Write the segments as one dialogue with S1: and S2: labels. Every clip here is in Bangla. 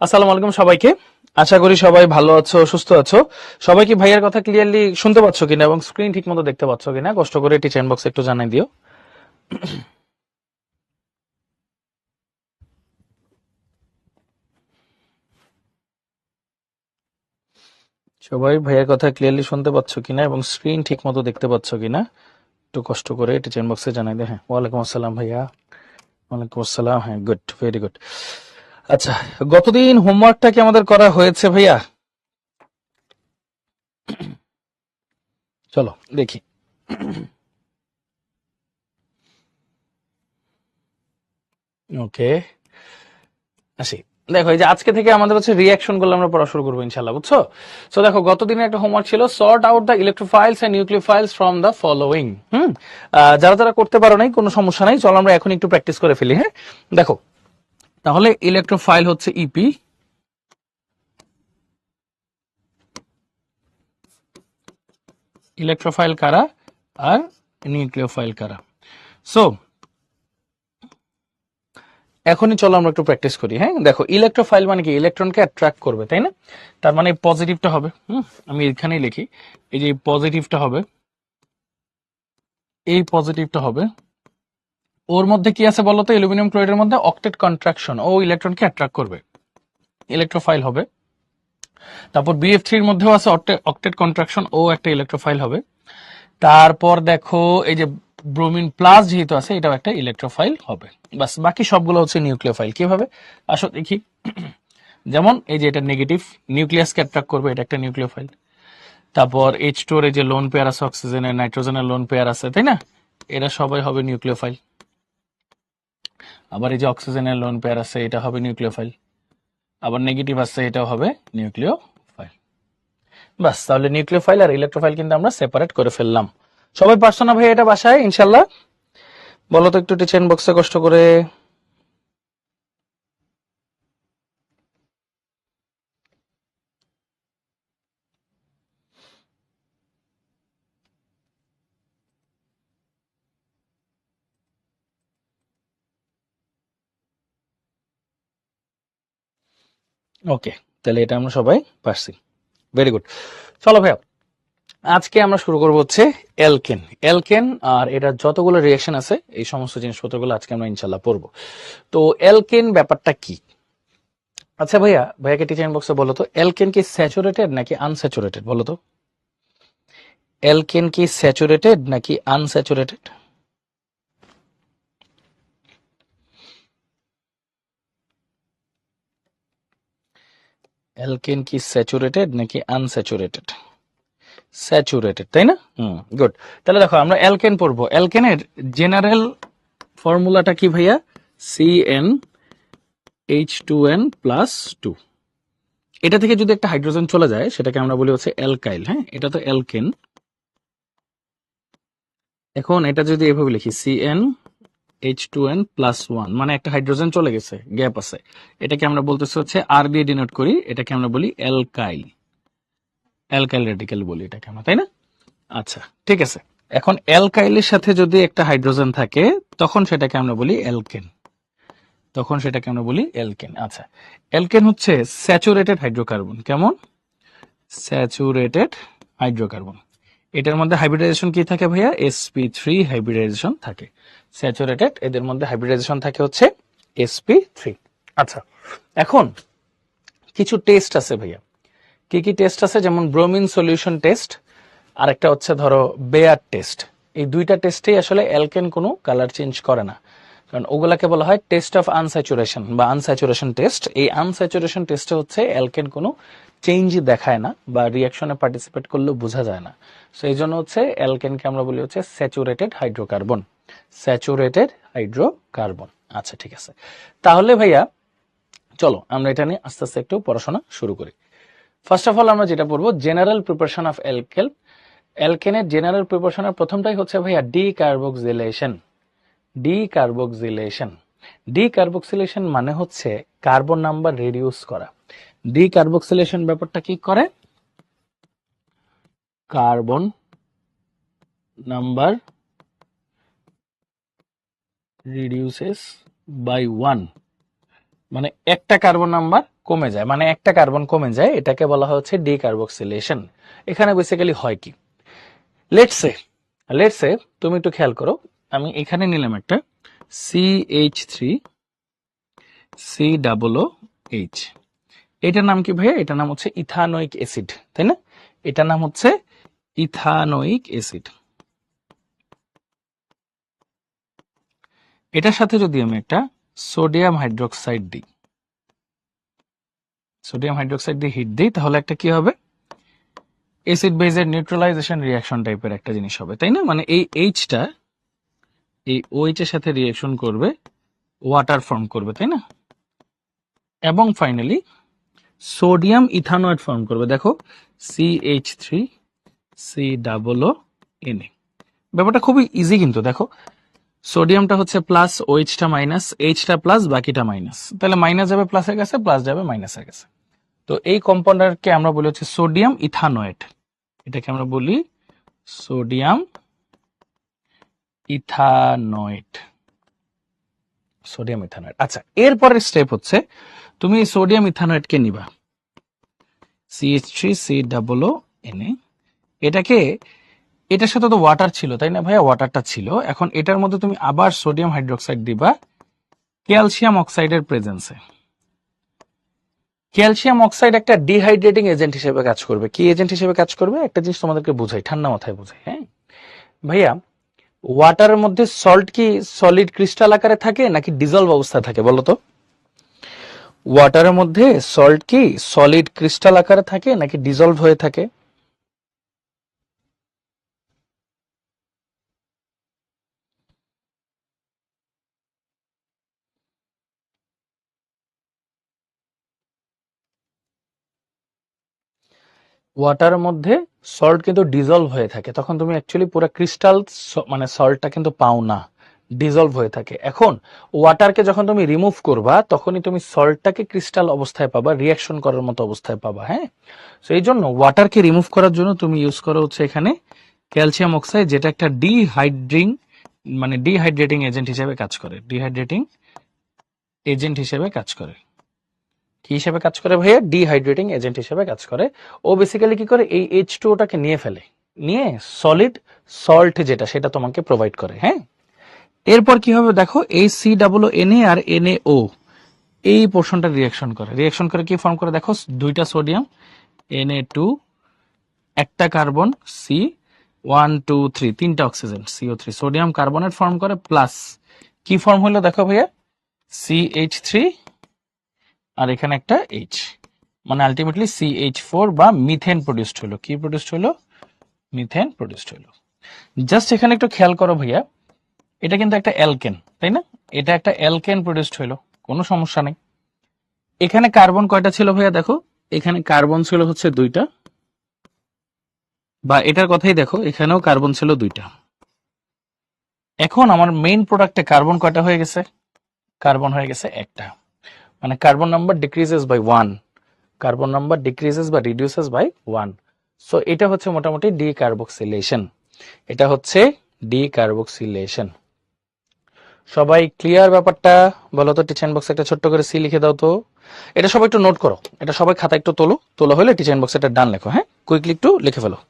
S1: আসসালামু আলাইকুম সবাইকে। আশা করি সবাই ভালো আছো, সুস্থ আছো। সবাই কি ভাইয়ার কথা ক্লিয়ারলি শুনতে পাচ্ছ কিনা এবং স্ক্রিন ঠিক মতো দেখতে পাচ্ছ কিনা কষ্ট করে টিচার বক্সে একটু জানাই দিও। সবাই ভাইয়ার কথা ক্লিয়ারলি শুনতে পাচ্ছ কিনা এবং স্ক্রিন ঠিক মতো দেখতে পাচ্ছ কিনা একটু কষ্ট করে টিচার বক্সে জানাই দিও। হ্যাঁ, ওয়ালাইকুম আসসালাম ভাইয়া। ওয়ালাইকুম আসসালাম। হ্যাঁ, গুড, ভেরি গুড। আচ্ছা, গতদিন হোমওয়ার্কটা কি আমাদের করা হয়েছে ভাইয়া? চলো দেখি। ওকে, আসি। দেখো, এই যে আজকে থেকে আমাদের হচ্ছে রিঅ্যাকশন গুলো আমরা পড়া শুরু করবো ইনশাল্লাহ, বুঝছো? সো দেখো, গতদিনের একটা হোমওয়ার্ক ছিল sort out the electrophiles and nucleophiles from the following. যারা যারা করতে পারো নাই কোনো সমস্যা নাই, চলো আমরা এখন একটু প্র্যাকটিস করে ফেলি। হ্যাঁ, দেখো, তাহলে ইলেকট্রোফাইল হচ্ছে ইপি, ইলেকট্রোফাইল কারা আর নিউক্লিওফাইল কারা। সো এখনই চলো আমরা একটু প্র্যাকটিস করি। হ্যাঁ, দেখো, ইলেকট্রোফাইল মানে কি? ইলেকট্রনকে অ্যাট্রাক্ট করবে, তাই না? তার মানে পজিটিভটা হবে, আমি এখানেই লিখি, এই যে পজিটিভটা হবে, এই পজিটিভটা হবে। ওর মধ্যে কি আছে বলতো? অ্যালুমিনিয়াম ক্লোরাইডের মধ্যে অক্টেট কন্ট্রাকশন, ও ইলেকট্রনকে অ্যাট্রাক্ট করবে, ইলেকট্রোফাইল হবে। তারপর BF3 এর মধ্যেও আছে অক্টেট কন্ট্রাকশন, ও একটা ইলেকট্রোফাইল হবে। তারপর দেখো, এই যে ব্রোমিন প্লাস যেহেতু আছে, এটাও একটা ইলেকট্রোফাইল হবে। বাস, বাকি সবগুলো হচ্ছে নিউক্লিওফাইল। কিভাবে আসো দেখি। যেমন এই যে এটা নেগেটিভ, নিউক্লিয়াসকে অ্যাট্রাক্ট করবে, এটা একটা নিউক্লিওফাইল। তারপর H2 এর যে লোন পেয়ার আছে, অক্সিজেনের নাইট্রোজেনের লোন পেয়ার আছে, তাই না? এরা সবাই হবে নিউক্লিওফাইল। আবার এই যে অক্সিজেনের লোন পেয়ার আছে, এটা হবে নিউক্লিওফাইল। আবার নেগেটিভ আছে, এটাও হবে নিউক্লিওফাইল। বাস, তাহলে নিউক্লিওফাইল আর ইলেকট্রোফাইল কিন্তু আমরা সেপারেট করে ফেললাম। সবাই পারছো না ভাই এটা বাসায় ইনশাল্লাহ? বলো তো একটু টিচার বক্সে কষ্ট করে। ওকে, তাহলে এটা আমরা সবাই পারছি। Very good. চলো ভাইয়া, আজকে আমরা শুরু করবো হচ্ছে অ্যালকেন। অ্যালকেন আর এটা যতগুলো রিঅ্যাকশন আছে, এই সমস্ত জিনিসপত্রগুলো আজকে আমরা ইনশাল্লাহ পড়বো। তো অ্যালকেন ব্যাপারটা কি? আচ্ছা ভাইয়া, ভাইয়াকে টিচার বক্সে বলো তো, অ্যালকেন কি স্যাচুরেটেড নাকি আনস্যাচুরেটেড বলো তো? অ্যালকেন কি স্যাচুরেটেড নাকি আনস্যাচুরেটেড? অ্যালকেন কি স্যাচুরেটেড নাকি আনস্যাচুরেটেড? স্যাচুরেটেড, তাই না? গুড। তাহলে দেখো, আমরা অ্যালকেন পড়বো। অ্যালকেনের জেনারেল ফর্মুলাটা কি ভাইয়া? CnH2n+2। এটা থেকে যদি একটা হাইড্রোজেন চলে যায়, সেটাকে আমরা বলি হচ্ছে অ্যালকাইল। হ্যাঁ, এটা তো অ্যালকেন। এখন এটা যদি এভাবে লিখি, CnH2n+1, মানে একটা হাইড্রোজেন চলে গেছে, গ্যাপ আছে, এটাকে আমরা বলতেছি হচ্ছে আর দিয়ে ডিনোট করি, এটাকে আমরা বলি অ্যালকাইল। অ্যালকাইল রেডিক্যাল বলি এটাকে আমরা, তাই না? আচ্ছা, ঠিক আছে। এখন অ্যালকাইলের সাথে যদি একটা হাইড্রোজেন থাকে, তখন সেটাকে আমরা বলি অ্যালকেন। তখন সেটাকে আমরা বলি অ্যালকেন। আচ্ছা, অ্যালকেন হচ্ছে স্যাচুরেটেড হাইড্রোকার্বন। কেমন? Saturated hydrocarbon. এটার মধ্যে হাইব্রিডাইজেশন কি থাকে ভাইয়া? sp3 হাইব্রিডাইজেশন থাকে। স্যাচুরেটেড, এদের মধ্যে হাইব্রিডাইজেশন থাকে হচ্ছে sp3। আচ্ছা, এখন কিছু টেস্ট আছে ভাইয়া। কি কি টেস্ট আছে? যেমন ব্রোমিন সলিউশন টেস্ট, আর একটা হচ্ছে ধরো বেয়ার টেস্ট। এই দুইটা টেস্টেই আসলে অ্যালকেন কোনো কালার চেঞ্জ করে না, কারণ ওগুলাকে বলা হয় টেস্ট অফ আনস্যাচুরেশন বা আনস্যাচুরেশন টেস্ট। এই আনস্যাচুরেশন টেস্টে হচ্ছে অ্যালকেন কোনো চেঞ্জ দেখায় না বা রিয়াকশনে পার্টিসিপেট করলেও বোঝা যায় না। সো এই জন্য হচ্ছে অ্যালকেনকে আমরা বলি হচ্ছে স্যাচুরেটেড হাইড্রোকার্বন। Saturated hydrocarbon. আচ্ছা, ঠিক আছে। তাহলে ভাইয়া চলো আমরা এটা নিয়ে আস্তে আস্তে একটু পড়াশোনা শুরু করি। ফার্স্ট অফ অল আমরা যেটা পড়বো, জেনারেল প্রিপারেশন অফ অ্যালকেল। অ্যালকেনের জেনারেল প্রিপারেশনের প্রথমটাই হচ্ছে ভাইয়া ডিকার্বক্সিলেশন। ডিকার্বক্সিলেশন। ডিকার্বক্সিলেশন মানে হচ্ছে কার্বন নাম্বার রিডিউস করা। ডিকার্বক্সিলেশন ব্যাপারটা কি করে? কার্বন নাম্বার রিডিউসেস বাই 1, মানে একটা কার্বন নাম্বার কমে যায়, মানে একটা কার্বন কমে যায়, এটাকে বলা হচ্ছে ডিকার্বক্সিলেশন। এখানে বেসিক্যালি হয় কি, লেটস সে লেটস সে তুমি একটু খেয়াল করো, আমি এখানে নিলাম একটা CH3 COOH, এটার নাম কি ভাইয়া? এটার নাম হচ্ছে ইথানোয়িক অ্যাসিড, তাই না? এটার নাম হচ্ছে ইথানোয়িক অ্যাসিড। এটার সাথে যদি আমি একটা সোডিয়াম হাইড্রোক্সাইড দিই, সোডিয়াম হাইড্রোক্সাইড দিয়ে হিট দিই, তাহলে একটা কি হবে? অ্যাসিড বেজের নিউট্রালাইজেশন রিঅ্যাকশন টাইপের একটা জিনিস হবে, তাই না? মানে এই এইচটা এই OH এর সাথে রিঅ্যাকশন করবে, ওয়াটার ফর্ম করবে, তাই না? এবং ফাইনালি সোডিয়াম ইথানয়েড ফর্ম করবে। দেখো CH3 COONA, ব্যাপারটা খুবই ইজি কিন্তু। দেখো সোডিয়ামটা হচ্ছে প্লাস, OH-টা মাইনাস, H-টা প্লাস, বাকিটা মাইনাস, তাহলে মাইনাস যাবে প্লাসের কাছে, প্লাস যাবে মাইনাসের কাছে। তো এই কম্পাউন্ডারকে আমরা বলি হচ্ছে সোডিয়াম ইথানয়েড, এটাকে আমরা বলি সোডিয়াম ইথানয়েড, সোডিয়াম ইথানয়েড। আচ্ছা, এরপরের স্টেপ হচ্ছে তুমি সোডিয়াম ইথানয়েডকে নিবা, CH3 COONA, এটাকে, এটার সাথে তো ওয়াটার ছিল তাই না ভাইয়া? ওয়াটারটা ছিল, এখন এটার মধ্যে তুমি আবার সোডিয়াম হাইড্রোক্সাইড দিবা ক্যালসিয়াম অক্সাইডের প্রেজেন্সে। ক্যালসিয়াম অক্সাইড একটা ডিহাইড্রেটিং এজেন্ট হিসেবে কাজ করবে। কি এজেন্ট হিসেবে কাজ করবে? একটা জিনিস তোমাদেরকে বুঝাই, ঠান্ডা মাথায় বুঝাই। হ্যাঁ ভাইয়া, ওয়াটারের মধ্যে সল্ট কি সলিড ক্রিস্টাল আকারে থাকে নাকি ডিজলভ অবস্থায় থাকে বলো তো? ওয়াটারের মধ্যে সল্ট কি সলিড ক্রিস্টাল আকারে থাকে নাকি ডিজলভ হয়ে থাকে? ওয়াটারের মধ্যে সল্ট কিন্তু ডিজলভ হয়ে থাকে, তখন তুমি অ্যাকচুয়ালি পুরো ক্রিস্টাল মানে সল্টটা কিন্তু পাও না, ডিজলভ হয়ে থাকে। এখন ওয়াটারকে যখন তুমি রিমুভ করবা, তখনই তুমি সল্টটাকে ক্রিস্টাল অবস্থায় পাবা, রিয়াকশন করার মতো অবস্থায় পাবা। হ্যাঁ, তো এই জন্য ওয়াটারকে রিমুভ করার জন্য তুমি ইউজ করো হচ্ছে এখানে ক্যালসিয়াম অক্সাইড, যেটা একটা ডিহাইড্রেটিং এজেন্ট হিসেবে কাজ করে, ডিহাইড্রেটিং এজেন্ট হিসেবে কাজ করে। কি হিসেবে কাজ করে ভাইয়া? ডিহাইড্রেটিং এজেন্ট হিসেবে কাজ করে। ও বেসিক্যালি কি করে, এই H2O-টাকে নিয়ে ফেলে, নিয়ে সলিড সল্ট যেটা সেটা তোমাকে প্রোভাইড করে। হ্যাঁ, এরপর কি হবে দেখো, এই COONA আর NaO এই পোর্শনটা রিঅ্যাকশন করে, রিঅ্যাকশন করে কি ফর্ম করে দেখো, দুইটা সোডিয়াম Na2, একটা কার্বন C1 2 3, তিনটা oxygen CO3, sodium carbonate form করে, প্লাস কি ফর্ম হলো দেখো ভাইয়া, CH3 আর এখানে একটা H, মানে আলটিমেটলি CH4 বা মিথেন প্রডিউসড হলো। কি প্রডিউসড হলো? মিথেন প্রডিউসড হলো। জাস্ট এখানে একটু খেয়াল করো ভাইয়া, এটা কিন্তু একটা অ্যালকেন, তাই না? এটা একটা অ্যালকেন প্রডিউসড হলো, কোনো সমস্যা নেই। এখানে কার্বন কয়টা ছিল ভাইয়া? দেখো এখানে কার্বন ছিল হচ্ছে দুইটা, বা এটার কথাই দেখো, এখানেও কার্বন ছিল দুইটা। এখন আমার মেইন প্রোডাক্টে কার্বন কয়টা হয়ে গেছে? কার্বন হয়ে গেছে একটা, মানে carbon number decreases by 1, carbon number decreases বা রিডিউসেস বাই 1। সো এটা হচ্ছে মোটামুটি ডিকার্বক্সিলেশন, এটা হচ্ছে ডিকার্বক্সিলেশন। সবাই ক্লিয়ার ব্যাপারটা? বলো তো, টিচার বক্সে একটা ছোট্ট করে সি লিখে দাও তো। এটা সবাই একটু নোট করো, এটা সবাই খাতা একটু তোলো, তোলা হলে টিচার বক্সে একটা ডান লেখো। হ্যাঁ, কুইকলি একটু লিখে ফেলো।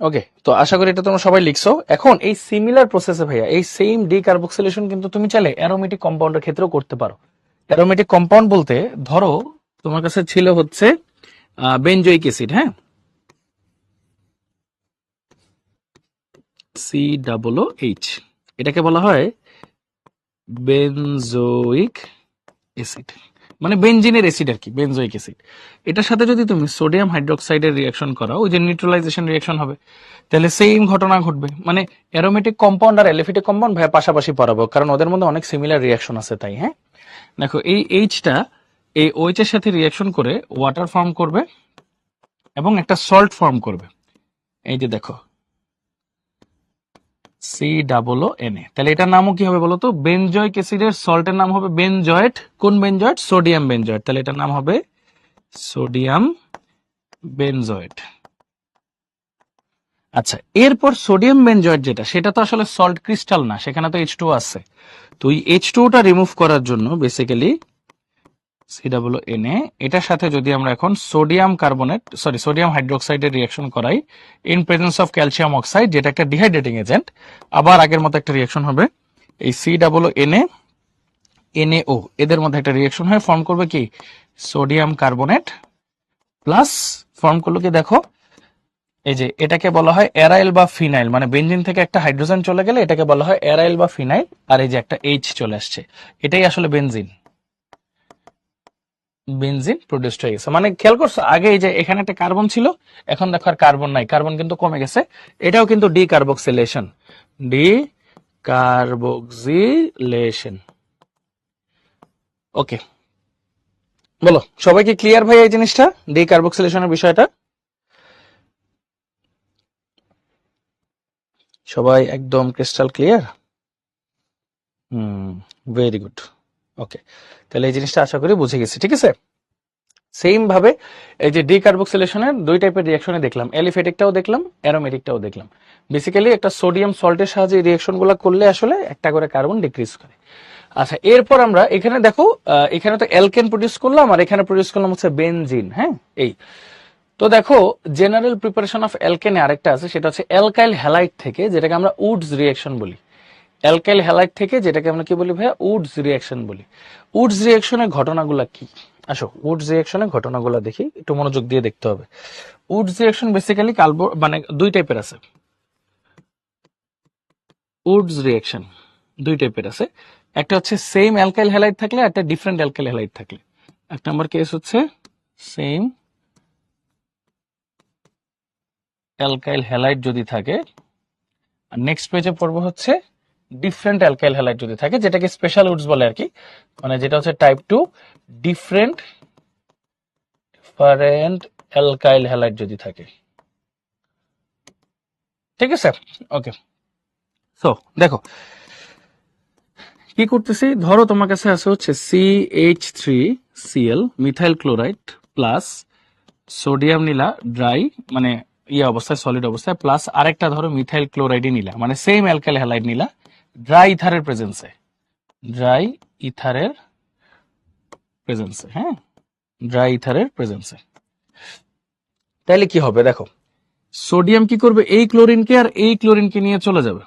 S1: ওকে, তো আশা করি এটা তোমরা সবাই লিখছো। এখন এই সিমিলার প্রসেসে ভাইয়া এই সেম ডিকার্বক্সিলেশন কিন্তু তুমি চাইলে অ্যারোমেটিক কম্পাউন্ডের ক্ষেত্রেও করতে পারো। অ্যারোমেটিক কম্পাউন্ড বলতে ধরো তোমার কাছে ছিল হচ্ছে বেনজোইক অ্যাসিড, হ্যাঁ, COOH, এটাকে বলা হয় বেনজোইক অ্যাসিড, মানে বেনজিনের অ্যাসিড আর কি, বেনজোইক অ্যাসিড। এটার সাথে যদি তুমি সোডিয়াম হাইড্রোক্সাইডের রিয়াকশন করাও, ওই যে নিউট্রালাইজেশন রিয়াকশন হবে, তাহলে সেম ঘটনা ঘটবে। মানে অ্যারোমেটিক কম্পাউন্ড আর অ্যালিফেটিক কম্পাউন্ড ভাই পাশাপাশি পড়াবো, কারণ ওদের মধ্যে অনেক সিমিলার রিয়াকশন আছে তাই। হ্যাঁ, দেখো এই এইচটা এই OH এর সাথে রিয়াকশন করে ওয়াটার ফর্ম করবে এবং একটা সল্ট ফর্ম করবে। এই যে দেখো COONA, তাহলে এটার নামও কি হবে বলতো? বেনজয়েক অ্যাসিডের সল্টের নাম হবে বেনজয়েট। কোন বেনজয়েট? Sodium benzoate. তাহলে এটার নাম হবে সোডিয়াম বেনজয়েট। আচ্ছা, এরপর সোডিয়াম বেনজয়েট যেটা, সেটা তো আসলে সল্ট ক্রিস্টাল না, সেখানে তো H2O আছে। তো এই H2O রিমুভ করার জন্য বেসিক্যালি COONA, এটার সাথে যদি আমরা এখন সোডিয়াম হাইড্রোক্সাইডের রিয়াকশন করাই in presence of calcium oxide, যেটা একটা ডিহাইড্রেটিং এজেন্ট, আবার আগের মতো একটা রিয়াকশন হবে। এই COONA NaO এদের মধ্যে একটা রিয়াকশন হয়ে ফর্ম করবে কি সোডিয়াম কার্বনেট প্লাস ফর্ম করলো কি দেখো, এই যে এটাকে বলা হয় অ্যারাইল বা ফিনাইল, মানে বেনজিন থেকে একটা হাইড্রোজেন চলে গেলে এটাকে বলা হয় অ্যারাইল বা ফিনাইল, আর এই যে একটা H চলে আসছে, এটাই আসলে বেনজিন। বেনজিন প্রডিউসড হয়ে গেছে। মানে খেয়াল করছো আগে এই যে এখানে একটা কার্বন ছিল, এখন দেখো আর কার্বন নাই, কার্বন কিন্তু কমে গেছে। এটাও কিন্তু ডিকার্বক্সিলেশন, ডিকার্বক্সিলেশন। ওকে, বলো সবাই কি ক্লিয়ার ভাই এই জিনিসটা, ডিকার্বক্সিলেশনের বিষয়টা? সবাই একদম crystal clear? Very good. Okay, তাহলে এই জিনিসটা আশা করি বুঝে গেছি, ঠিক আছে। সেম ভাবে এই যে ডিকার্বক্সিলেশনের দুই টাইপের রিয়াকশনে দেখলাম, অ্যালিফেটিকটাও দেখলাম, অ্যারোমেটিকটাও দেখলাম। বেসিক্যালি একটা সোডিয়াম সল্টের সাহায্যে রিয়াকশনগুলো করলে আসলে একটা করে কার্বন ডিক্রিজ করে। আচ্ছা, এরপর আমরা এখানে দেখো এখানে তো অ্যালকেন প্রডিউস করলাম আর এখানে প্রডিউস করলাম হচ্ছে বেনজিন। হ্যাঁ, এই তো দেখো জেনারেল প্রিপারেশন অফ অ্যালকেনে আরেকটা আছে, সেটা হচ্ছে অ্যালকাইল হ্যালাইড থেকে, যেটাকে আমরা উডস রিয়াকশন বলি। অ্যালকাইল হ্যালাইড থেকে যেটাকে আমরা কি বলি ভাইয়া? উডস রিয়াকশন বলি। উডস রিয়াকশনের ঘটনাগুলো কি? আসো উডস রিয়াকশনের ঘটনাগুলো দেখি, একটু মনোযোগ দিয়ে দেখতে হবে। উডস রিয়াকশন বেসিক্যালি মানে দুই টাইপের আছে। উডস রিয়াকশন দুই টাইপের আছে, একটা হচ্ছে সেম অ্যালকাইল হ্যালাইড থাকলে, একটা ডিফারেন্ট অ্যালকাইল হ্যালাইড থাকলে। এক নম্বর কেস হচ্ছে সেম অ্যালকাইল হ্যালাইড যদি থাকে, আর নেক্সট পেজে পড়বো হচ্ছে ডিফারেন্ট অ্যালকাইল হ্যালাইড যদি থাকে, যেটাকে স্পেশাল উডস বলে আর কি, মানে যেটা হচ্ছে টাইপ 2 ডিফারেন্ট অ্যালকাইল হ্যালাইড যদি থাকে, ঠিক আছে। ওকে, সো দেখো কি করতেছি, ধরো তোমার কাছে আছে হচ্ছে CH3Cl methyl chloride plus sodium নিলা ড্রাই, মানে অবস্থায় সলিড অবস্থায়, প্লাস আরেকটা ধরো মিথাইল ক্লোরাইডই নিলা, মানে সেম অ্যালকাইল হ্যালাইড নিলা ড্রাই ইথারের প্রেজেন্সে, ড্রাই ইথারের প্রেজেন্সে, হ্যাঁ, ড্রাই ইথারের প্রেজেন্সে। তাহলে কি হবে দেখো, সোডিয়াম কি করবে, এই ক্লোরিনকে আর এই ক্লোরিনকে নিয়ে চলে যাবে,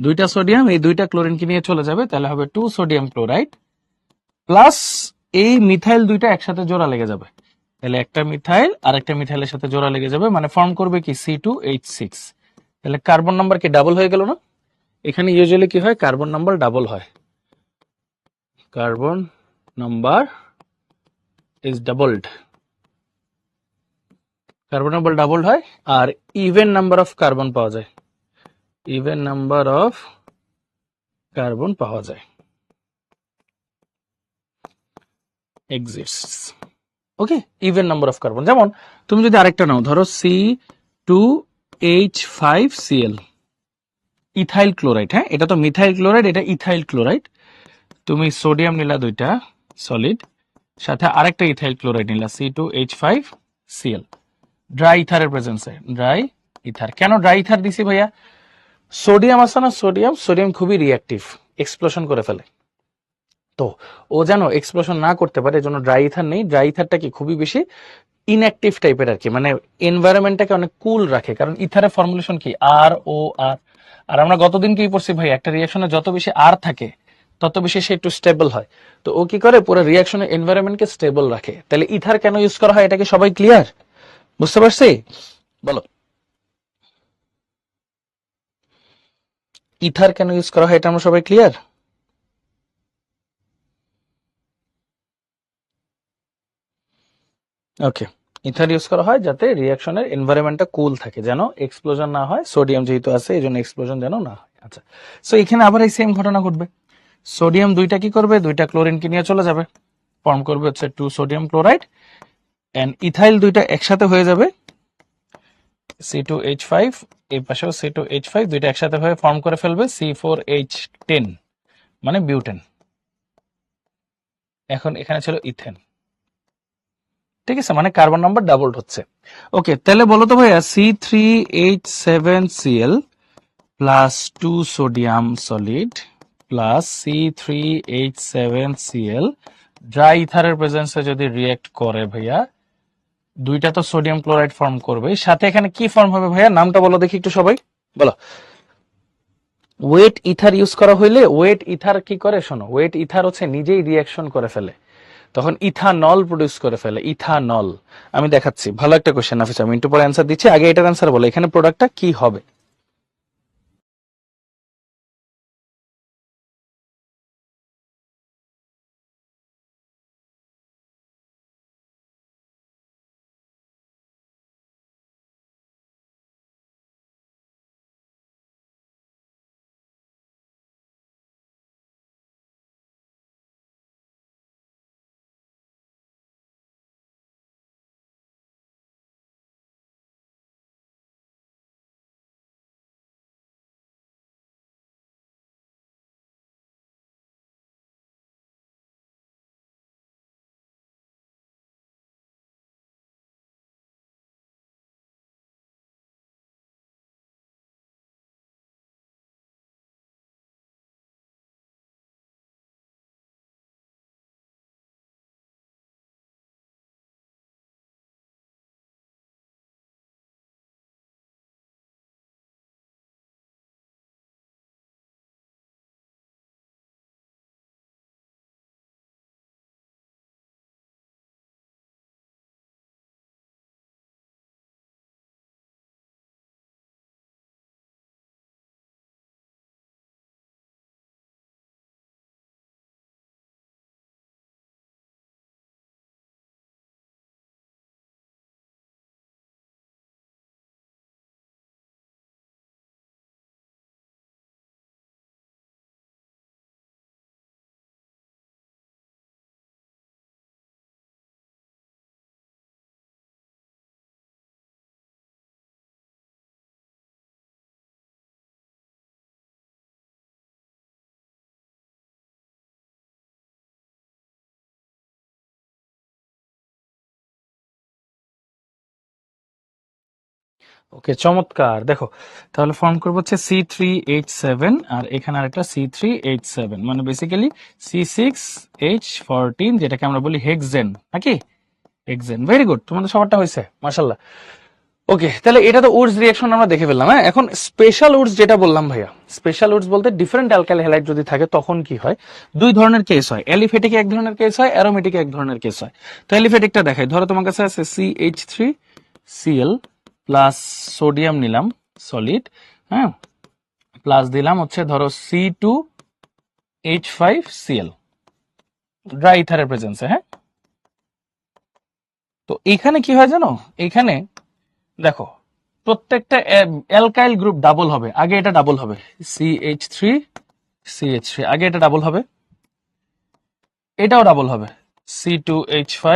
S1: দুইটা সোডিয়াম এই দুইটা ক্লোরিনকে নিয়ে চলে যাবে, তাহলে হবে 2 সোডিয়াম ক্লোরাইড প্লাস এই মিথাইল দুইটা একসাথে জোড়া লেগে যাবে, তাহলে একটা মিথাইল আর একটা মিথাইলের সাথে জোড়া লেগে যাবে, মানে ফর্ম করবে কি C2H6। তাহলে কার্বন নাম্বার কি ডাবল হয়ে গেল না? এখানে ইউজুয়ালি কি হয়, কার্বন নাম্বার ডাবল হয়, carbon number is doubled, carbon number double হয়, আর ইভেন নাম্বার অফ কার্বন পাওয়া যায়, ইভেন নাম্বার অফ কার্বন পাওয়া যায়, exists. Okay, even number of carbon. যেমন তুমি যদি আরেকটা নাও, ধরো C2H5Cl ইথাইল ক্লোরাইড, হ্যাঁ, এটা তো মিথাইল ক্লোরাইড, এটা ইথাইল ক্লোরাইড, তুমি সোডিয়াম নিলা দুইটা সলিড, সাথে আরেকটা ইথাইল ক্লোরাইড নিলা C2H5Cl, ড্রাই ইথারের প্রেজেন্সে, ড্রাই ইথার। কেন ড্রাই ইথার দিছি ভাইয়া? সোডিয়াম আছে না, সোডিয়াম খুবই রিঅ্যাক্টিভ, এক্সপ্লোশন করে ফেলে, তো ও যেন এক্সপ্লোশন না করতে পারে, এজন্য ড্রাই ইথার নেই। ড্রাই ইথারটা কি খুবই বেশি ইনঅ্যাক্টিভ টাইপের আর কি, মানে এনভায়রনমেন্টটাকে অনেক কুল রাখে, কারণ ইথারের ফর্মুলেশন কি আর ও আর। আর আমরা গতদিন কি পড়ছি ভাই, একটা রিয়াকশনে যত বেশি আর থাকে তত বেশি সে একটু স্টেবল হয়। তো ও কি করে, পুরো রিয়াকশনের এনভায়রনমেন্টকে স্টেবল রাখে। তাহলে ইথার কেন ইউজ করা হয়, এটাকে সবাই ক্লিয়ার, বুঝতে পারছি? বলো, ইথার কেন ইউজ করা হয় এটা আমরা সবাই ক্লিয়ার? ওকে, ইথার ইউজ করা হয় যাতে রিয়াকশনের এনভায়রনমেন্টটা কুল থাকে, যেন এক্সপ্লোজন না হয়, সোডিয়াম যেহেতু আছে এই জন্য এক্সপ্লোজন যেন না হয়। আচ্ছা, সো এখানে আবার এই সেম ঘটনা ঘটবে, সোডিয়াম দুইটা কি করবে, দুইটা ক্লোরিনকে নিয়ে চলে যাবে, ফর্ম করবে হচ্ছে 2 সোডিয়াম ক্লোরাইড, এন্ড ইথাইল দুইটা একসাথে হয়ে যাবে C2H5, এই পাশেও C2H5, দুইটা একসাথে হয়ে ফর্ম করে ফেলবে C4H10, মানে বিউটেন। এখন এখানে ছিল ইথেন, ঠিক আছে, মানে কার্বন নাম্বার ডাবলড হচ্ছে। ওকে, তাহলে বলো তো ভাইয়া, C3H7Cl plus 2 sodium solid plus C3H7Cl dry ইথারের প্রেজেন্সে যদি রিয়েক্ট করে ভাইয়া, দুইটা তো সোডিয়াম ক্লোরাইড ফর্ম করবে, সাথে এখানে কি ফর্ম হবে ভাইয়া, নামটা বলো দেখি একটু সবাই, বলো। ওয়েট ইথার ইউজ করা হইলে, ওয়েট ইথার কি করে শোনো, ওয়েট ইথার হচ্ছে নিজেই রিয়াকশন করে ফেলে, তখন ইথানল প্রডিউস করে ফেলে, ইথানল। আমি দেখাচ্ছি, ভালো একটা কোশ্চেন নাফিস, আমি একটু পরে অ্যান্সার দিচ্ছি, আগে এটার অ্যান্সার বলো, এখানে প্রোডাক্টটা কি হবে। ওকে, চমৎকার, দেখো তাহলে ফর্ম করবো হচ্ছে C3H7, আর এখানে আরেকটা C3H7, মানে বেসিক্যালি C6H14, যেটাকে আমরা বলি হেক্সেন, নাকি হেক্সেন। ভেরি গুড, তোমাদের সবারটা হয়েছে, মাশাল্লাহ। ওকে, তাহলে এটা তো উডস রিয়াকশন আমরা দেখে ফেললাম। হ্যাঁ, এখন স্পেশাল উডস যেটা বললাম ভাইয়া, স্পেশাল উডস বলতে ডিফারেন্ট অ্যালকাইল হ্যালাইড যদি থাকে তখন কি হয়, দুই ধরনের কেস হয়, অ্যালিফেটিক এক ধরনের কেস হয়, অ্যারোমেটিক এক ধরনের কেস হয়। তো অ্যালিফেটিকটা দেখাই, ধরো তোমার কাছে আছে CH3Cl প্লাস সোডিয়াম নিলাম সলিড, হ্যাঁ, প্লাস দিলাম হচ্ছে ধরো C2H5Cl ড্রাই ইথারের প্রেজেন্সে, হ্যাঁ। তো এখানে কি হয় জানো, এখানে দেখো প্রত্যেকটা অ্যালকাইল গ্রুপ ডাবল হবে, আগে এটা ডাবল হবে CH3 আগে এটা ডাবল হবে, এটাও ডাবল হবে C2H5,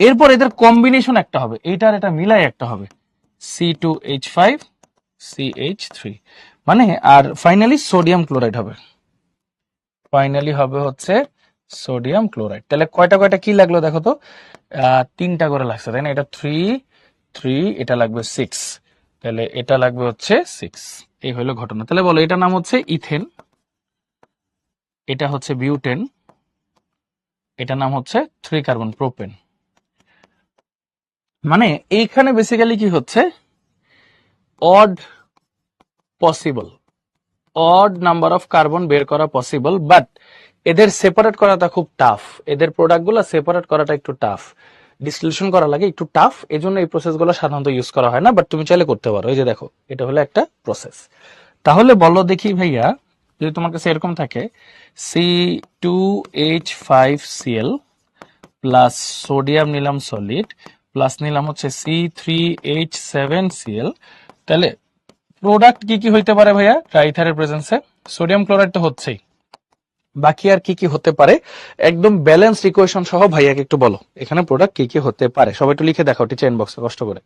S1: এরপর এদের কম্বিনেশন একটা হবে, এইটার এটা মিলাই একটা হবে C2H5CH3, মানে আর ফাইনালি সোডিয়াম ক্লোরাইড হবে, ফাইনালি হবে হচ্ছে সোডিয়াম ক্লোরাইড। তাহলে কয়টা কয়টা কি লাগলো দেখো তো, তিনটা করে লাগছে তাই না, এটা 3 এটা লাগবে 6, তাহলে এটা লাগবে হচ্ছে 6। এই হলো ঘটনা। তাহলে বলো, এটার নাম হচ্ছে ইথেন, এটা হচ্ছে বিউটেন, এটার নাম হচ্ছে 3 কার্বন প্রোপেন। মানে এইখানে বেসিক্যালি কি হচ্ছে, odd possible, odd number of carbon বের করা পসিবল, বাট এদের সেপারেট করাটা খুব টাফ, এদের প্রোডাক্টগুলো সেপারেট করাটা একটু টাফ, ডিস্টিলেশন করা লাগে একটু টাফ, এজন্য এই প্রসেসগুলো সাধারণত ইউজ করা হয় না, বাট তুমি চাইলে করতে পারো। এই যে দেখো, এটা হলো একটা প্রসেস। তাহলে বলো দেখি ভাইয়া, যদি তোমার কাছে এরকম থাকে C2H5Cl প্লাস সোডিয়াম নিলাম সলিড, প্লাস নিলাম হচ্ছে C3H7Cl, তাহলে প্রোডাক্ট কি কি হইতে পারে ভাইয়া ট্রাইথারের প্রেজেন্সে? সোডিয়াম ক্লোরাইড তো হচ্ছেই, বাকি আর কি কি হতে পারে? একদম ব্যালেন্সড ইকুয়েশন সহ ভাইয়াকে একটু বলো এখানে প্রোডাক্ট কি কি হতে পারে, সবাই একটু লিখে দেখাও টিচার ইনবক্সে কষ্ট করে।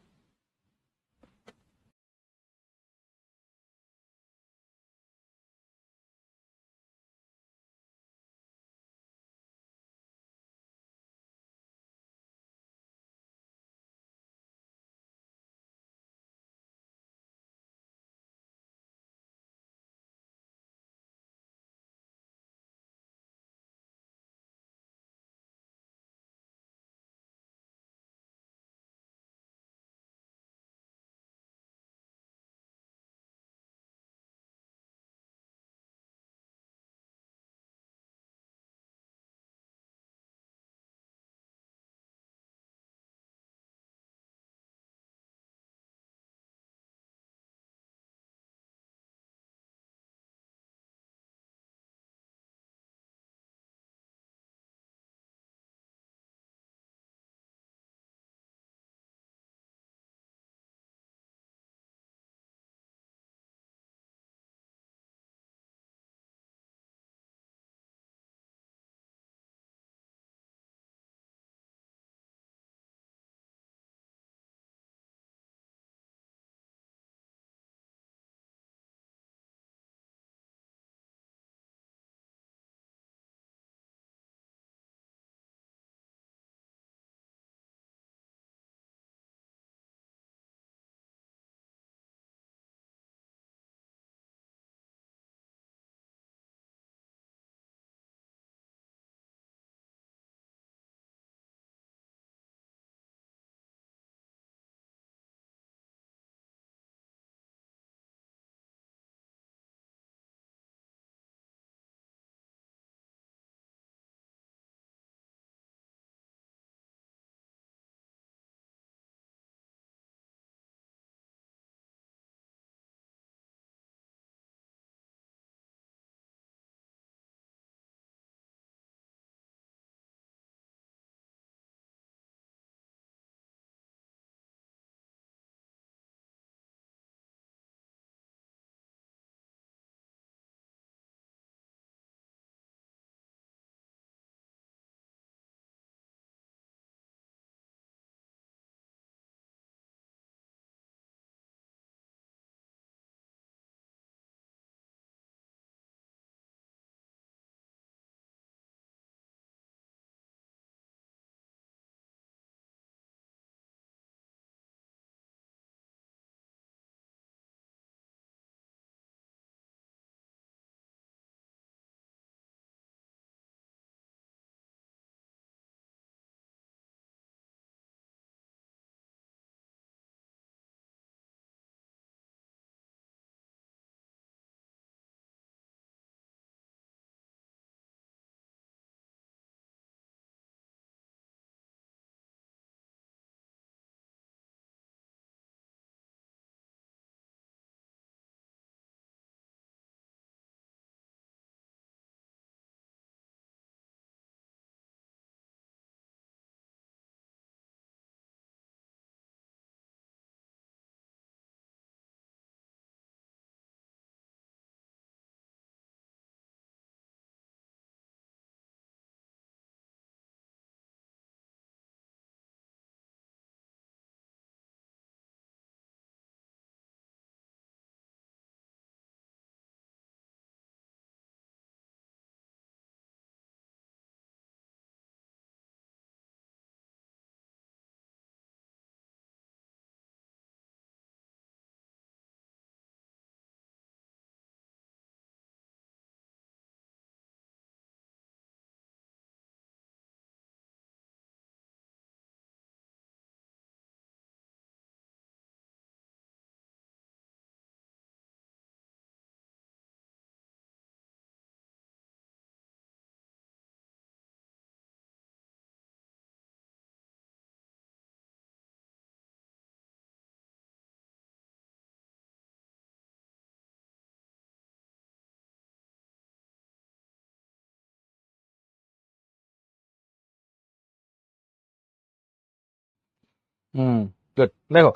S1: হুম, গুড। দেখো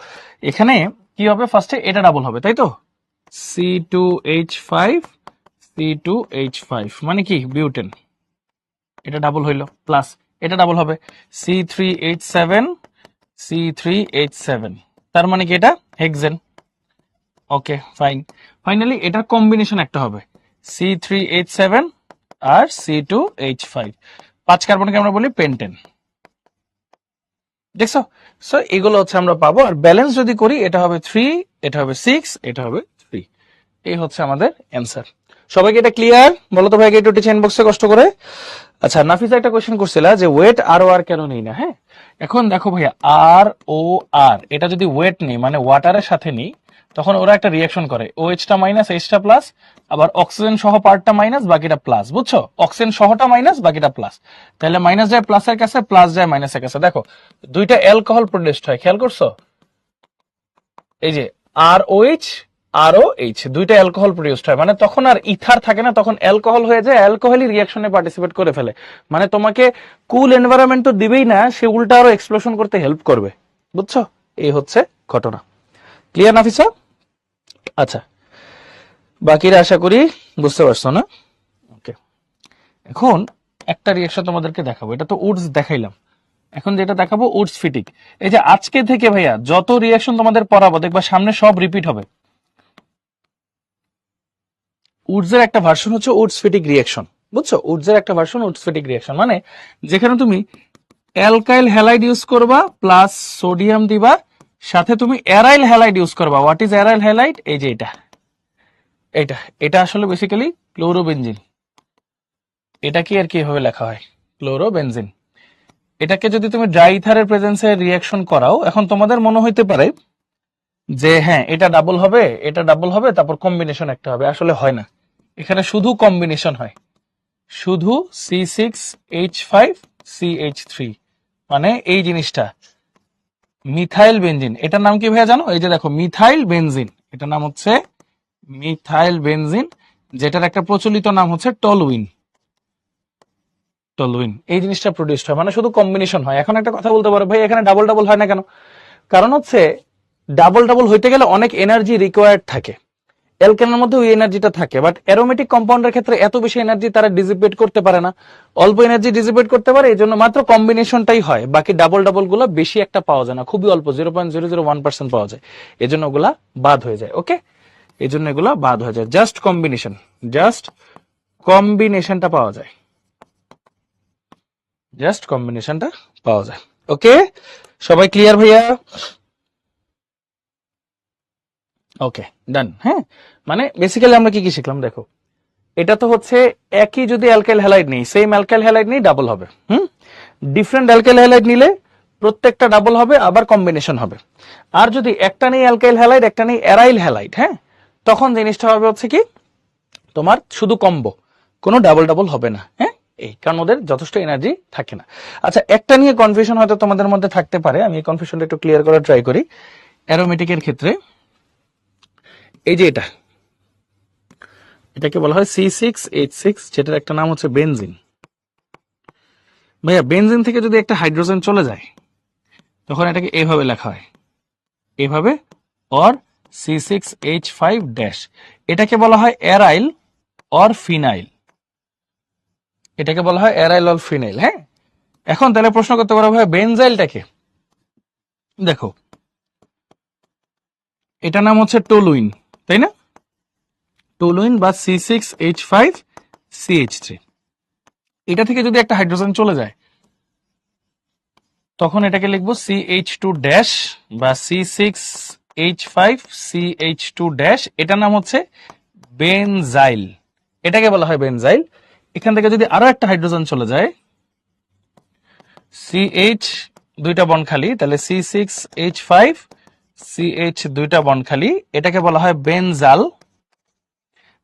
S1: এখানে কি হবে, ফার্স্টে এটা ডাবল হবে, তাই তো? C2H5 C2H5 মানে কি বিউটেন, এটা ডাবল হইলো, প্লাস এটা ডাবল হবে C3H7 C3H7, তার মানে কি এটা হেক্সেন। Okay fine. ফাইনালি এটার কম্বিনেশন একটা হবে C3H7 আর C2H5, 5 কার্বনকে আমরা বলি পেন্টেন। দেখছো? সো এগুলো হচ্ছে আমরা পাবো, আর ব্যালেন্স যদি করি এটা হবে 3, এটা হবে 6, এটা হবে 3। এই হচ্ছে আমাদের অ্যান্সার। সবাইকে এটা ক্লিয়ার? বলো তো ভাই একটু টিচার ইনবক্সে কষ্ট করে। আচ্ছা, নাফিসা একটা কোশ্চেন করছিল যে ওয়েট আর ও আর কেন নেই না। হ্যাঁ, এখন দেখো ভাইয়া, আর ও আর এটা যদি ওয়েট নেই মানে ওয়াটারের সাথে নেই, তখন ওরা একটা রিয়াকশন করে, ও এইচটা মাইনাস এইচটা প্লাস, আবার অক্সিজেন সহ পার্টটা মাইনাস বাকিটা প্লাস। বুঝছো? অক্সিজেন সহটা মাইনাস বাকিটা প্লাস, তাহলে মাইনাস যায় প্লাসের কাছে, প্লাস যায় মাইনাসের কাছে। দেখো দুইটা অ্যালকোহল প্রোডিউসড হয়, খেয়াল করছো? এই যে আর ও এইচ আর ও এইচ দুইটা অ্যালকোহল প্রডিউসড হয়, মানে তখন আর ইথার থাকে না, তখন অ্যালকোহল হয়ে যায়, অ্যালকোহলই রিয়াকশনে পার্টিসিপেট করে ফেলে। মানে তোমাকে কুল এনভায়রনমেন্ট তো দিবেই না, সে উল্টা আরো এক্সপ্লোশন করতে হেল্প করবে। বুঝছো? এই হচ্ছে ঘটনা। ক্লিয়ার নাফিসা? আচ্ছা, বাকিরা আশা করি বুঝতে পারছো না? ওকে, এখন একটা রিয়াকশন তোমাদেরকে দেখাবো, এটা তো উডস দেখাইলাম, এখন যেটা দেখাবো উডস ফিটিক। এই যে আজকে থেকে ভাইয়া যত রিয়াকশন তোমাদের পড়াবো দেখবা সামনে সব রিপিট হবে। উডসের একটা ভার্সন হচ্ছে উডস ফিটিক রিয়াকশন। বুঝছো? উডসের একটা ভার্সন উডস ফিটিক রিয়াকশন মানে যেখানে তুমি অ্যালকাইল হ্যালাইড ইউজ করবা প্লাস সোডিয়াম দিবা, সাথে তুমি অ্যারাইল হ্যালাইড ইউজ করবা। What is aryl halide? এই যে এটা এটা এটা আসলে বেসিক্যালি ক্লোরোবেনজিন। এটা কি আর কি এভাবে লেখা হয়, ক্লোরোবেনজিন। এটাকে যদি তুমি ড্রাই ইথারের প্রেজেন্সে রিয়াকশন করাও, এখন তোমাদের মনে হইতে পারে যে হ্যাঁ এটা ডাবল হবে, এটা ডাবল হবে, তারপর কম্বিনেশন একটা হবে। আসলে হয় না, এখানে শুধু কম্বিনেশন হয়, শুধু C6H5CH3, মানে এই জিনিসটা মিথাইল বেনজিন। এটার নাম কি ভাইয়া জানো? এই যে দেখো মিথাইল বেনজিন, এটার নাম হচ্ছে মিথাইল বেনজিন, যেটার একটা প্রচলিত নাম হচ্ছে টলুইন। টলুইন এই জিনিসটা প্রডিউসড হয়, মানে শুধু কম্বিনেশন হয়। এখন একটা কথা বলতে পারো ভাই এখানে ডাবল ডাবল হয় না কেন? কারণ হচ্ছে ডাবল ডাবল হইতে গেলে অনেক এনার্জি রিকোয়ার্ড থাকে, অ্যালকেনের মধ্যে ওই এনার্জিটা থাকে, বাট অ্যারোমেটিক কম্পাউন্ডের ক্ষেত্রে এত বেশি এনার্জি তারা ডিসিপেট করতে পারে না, অল্প এনার্জি ডিসিপেট করতে পারে, এই জন্য মাত্র কম্বিনেশনটাই হয়। বাকি ডাবল ডাবল গুলো বেশি একটা পাওয়া যায় না, খুবই অল্প 0.001% পাওয়া যায়, এই জন্য ওগুলা বাদ হয়ে যায়। ওকে, এই জন্য এগুলা বাদ হয়ে যায়, জাস্ট কম্বিনেশন, জাস্ট কম্বিনেশনটা পাওয়া যায়, জাস্ট কম্বিনেশনটা পাওয়া যায়। ওকে, সবাই ক্লিয়ার ভাইয়া? ওকে ডান। হ্যাঁ, মানে বেসিক্যালি আমরা কি কি শিখলাম দেখো, এটা তো হচ্ছে একই, যদি অ্যালকাইল হ্যালাইড নেই, সেম অ্যালকাইল হ্যালাইড নেই ডাবল হবে। ডিফারেন্ট অ্যালকাইল হ্যালাইড নিলে প্রত্যেকটা ডাবল হবে, আবার কম্বিনেশন হবে। আর যদি একটা নেই অ্যালকাইল হ্যালাইড, একটা নেই অ্যারাইল হ্যালাইড, হ্যাঁ, তখন জিনিসটা হবে হচ্ছে কি তোমার শুধু কম্বো, কোনো ডাবল ডাবল হবে না। হ্যাঁ, এই কারণ ওদের যথেষ্ট এনার্জি থাকে না। আচ্ছা, একটা নিয়ে কনফিউশন হয়তো তোমাদের মধ্যে থাকতে পারে, আমি এই কনফিউশনটা একটু ক্লিয়ার করার ট্রাই করি। অ্যারোমেটিকের ক্ষেত্রে এই যে এটাকে বলা হয় C6H6, যেটার একটা নাম হচ্ছে বেনজিন। ভাইয়া বেনজিন থেকে যদি একটা হাইড্রোজেন চলে যায়, তখন এটাকে এভাবে লেখা হয়, এভাবে, অর C6H5 ড্যাশ। এটাকে বলা হয় অ্যারাইল অর ফিনাইল, এটাকে বলা হয় অ্যারাইল অর ফিনাইল। হ্যাঁ, এখন তাহলে প্রশ্ন করতে পারো ভাই বেনজাইলটাকে, দেখো এটা নাম হচ্ছে টলুইন, তাই না? টলুইন বা C6H5CH3, এটা থেকে যদি একটা হাইড্রোজেন চলে যায়, তখন এটাকে লিখবো CH2 ড্যাশ বা C6H5CH2 ড্যাশ, এটার নাম হচ্ছে বেনজাইল, এটাকে বলা হয় বেনজাইল। এখান থেকে যদি আরো একটা হাইড্রোজেন চলে যায়, CH দুইটা বন্ড খালি, তাহলে C6H5CH দুইটা বন্ড খালি, এটাকে বলা হয় বেনজাল,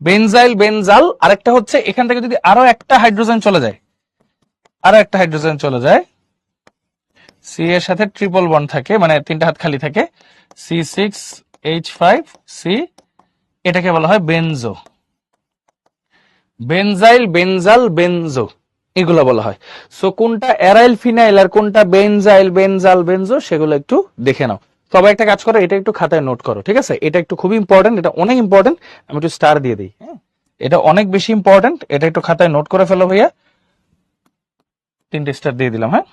S1: বেনজাইল বেনজাল। আরেকটা হচ্ছে এখান থেকে যদি আরো একটা হাইড্রোজেন চলে যায়, আরো একটা হাইড্রোজেন চলে যায়, সি এর সাথে ট্রিপল বন্ড থাকে, মানে তিনটা হাত খালি থাকে, C6H5C, এটাকে বলা হয় বেনজো, বেনজাইল বেনজাল বেনজো, এগুলো বলা হয়। সো কোনটা অ্যারাইল ফিনাইল আর কোনটা বেনজাইল বেনজাল বেনজো সেগুলো একটু দেখে নাও। সবাই একটা কাজ করো, এটা একটু খাতায় নোট করো, ঠিক আছে? এটা একটু খুবই ইম্পর্টেন্ট, এটা অনেক ইম্পর্টেন্ট। আমি একটু স্টার দিয়ে দিই, হ্যাঁ? এটা অনেক বেশি ইম্পর্টেন্ট, এটা একটু খাতায় নোট করে ফেলো ভাইয়া। 3টে স্টার দিয়ে দিলাম, হ্যাঁ?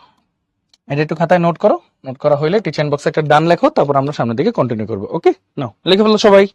S1: এটা একটু খাতায় নোট করো। নোট করা হলে টিচার বক্সে একটা ডান লেখো, তারপর আমরা সামনের দিকে কন্টিনিউ করবো। ওকে, নাও লিখে ফেলো সবাই।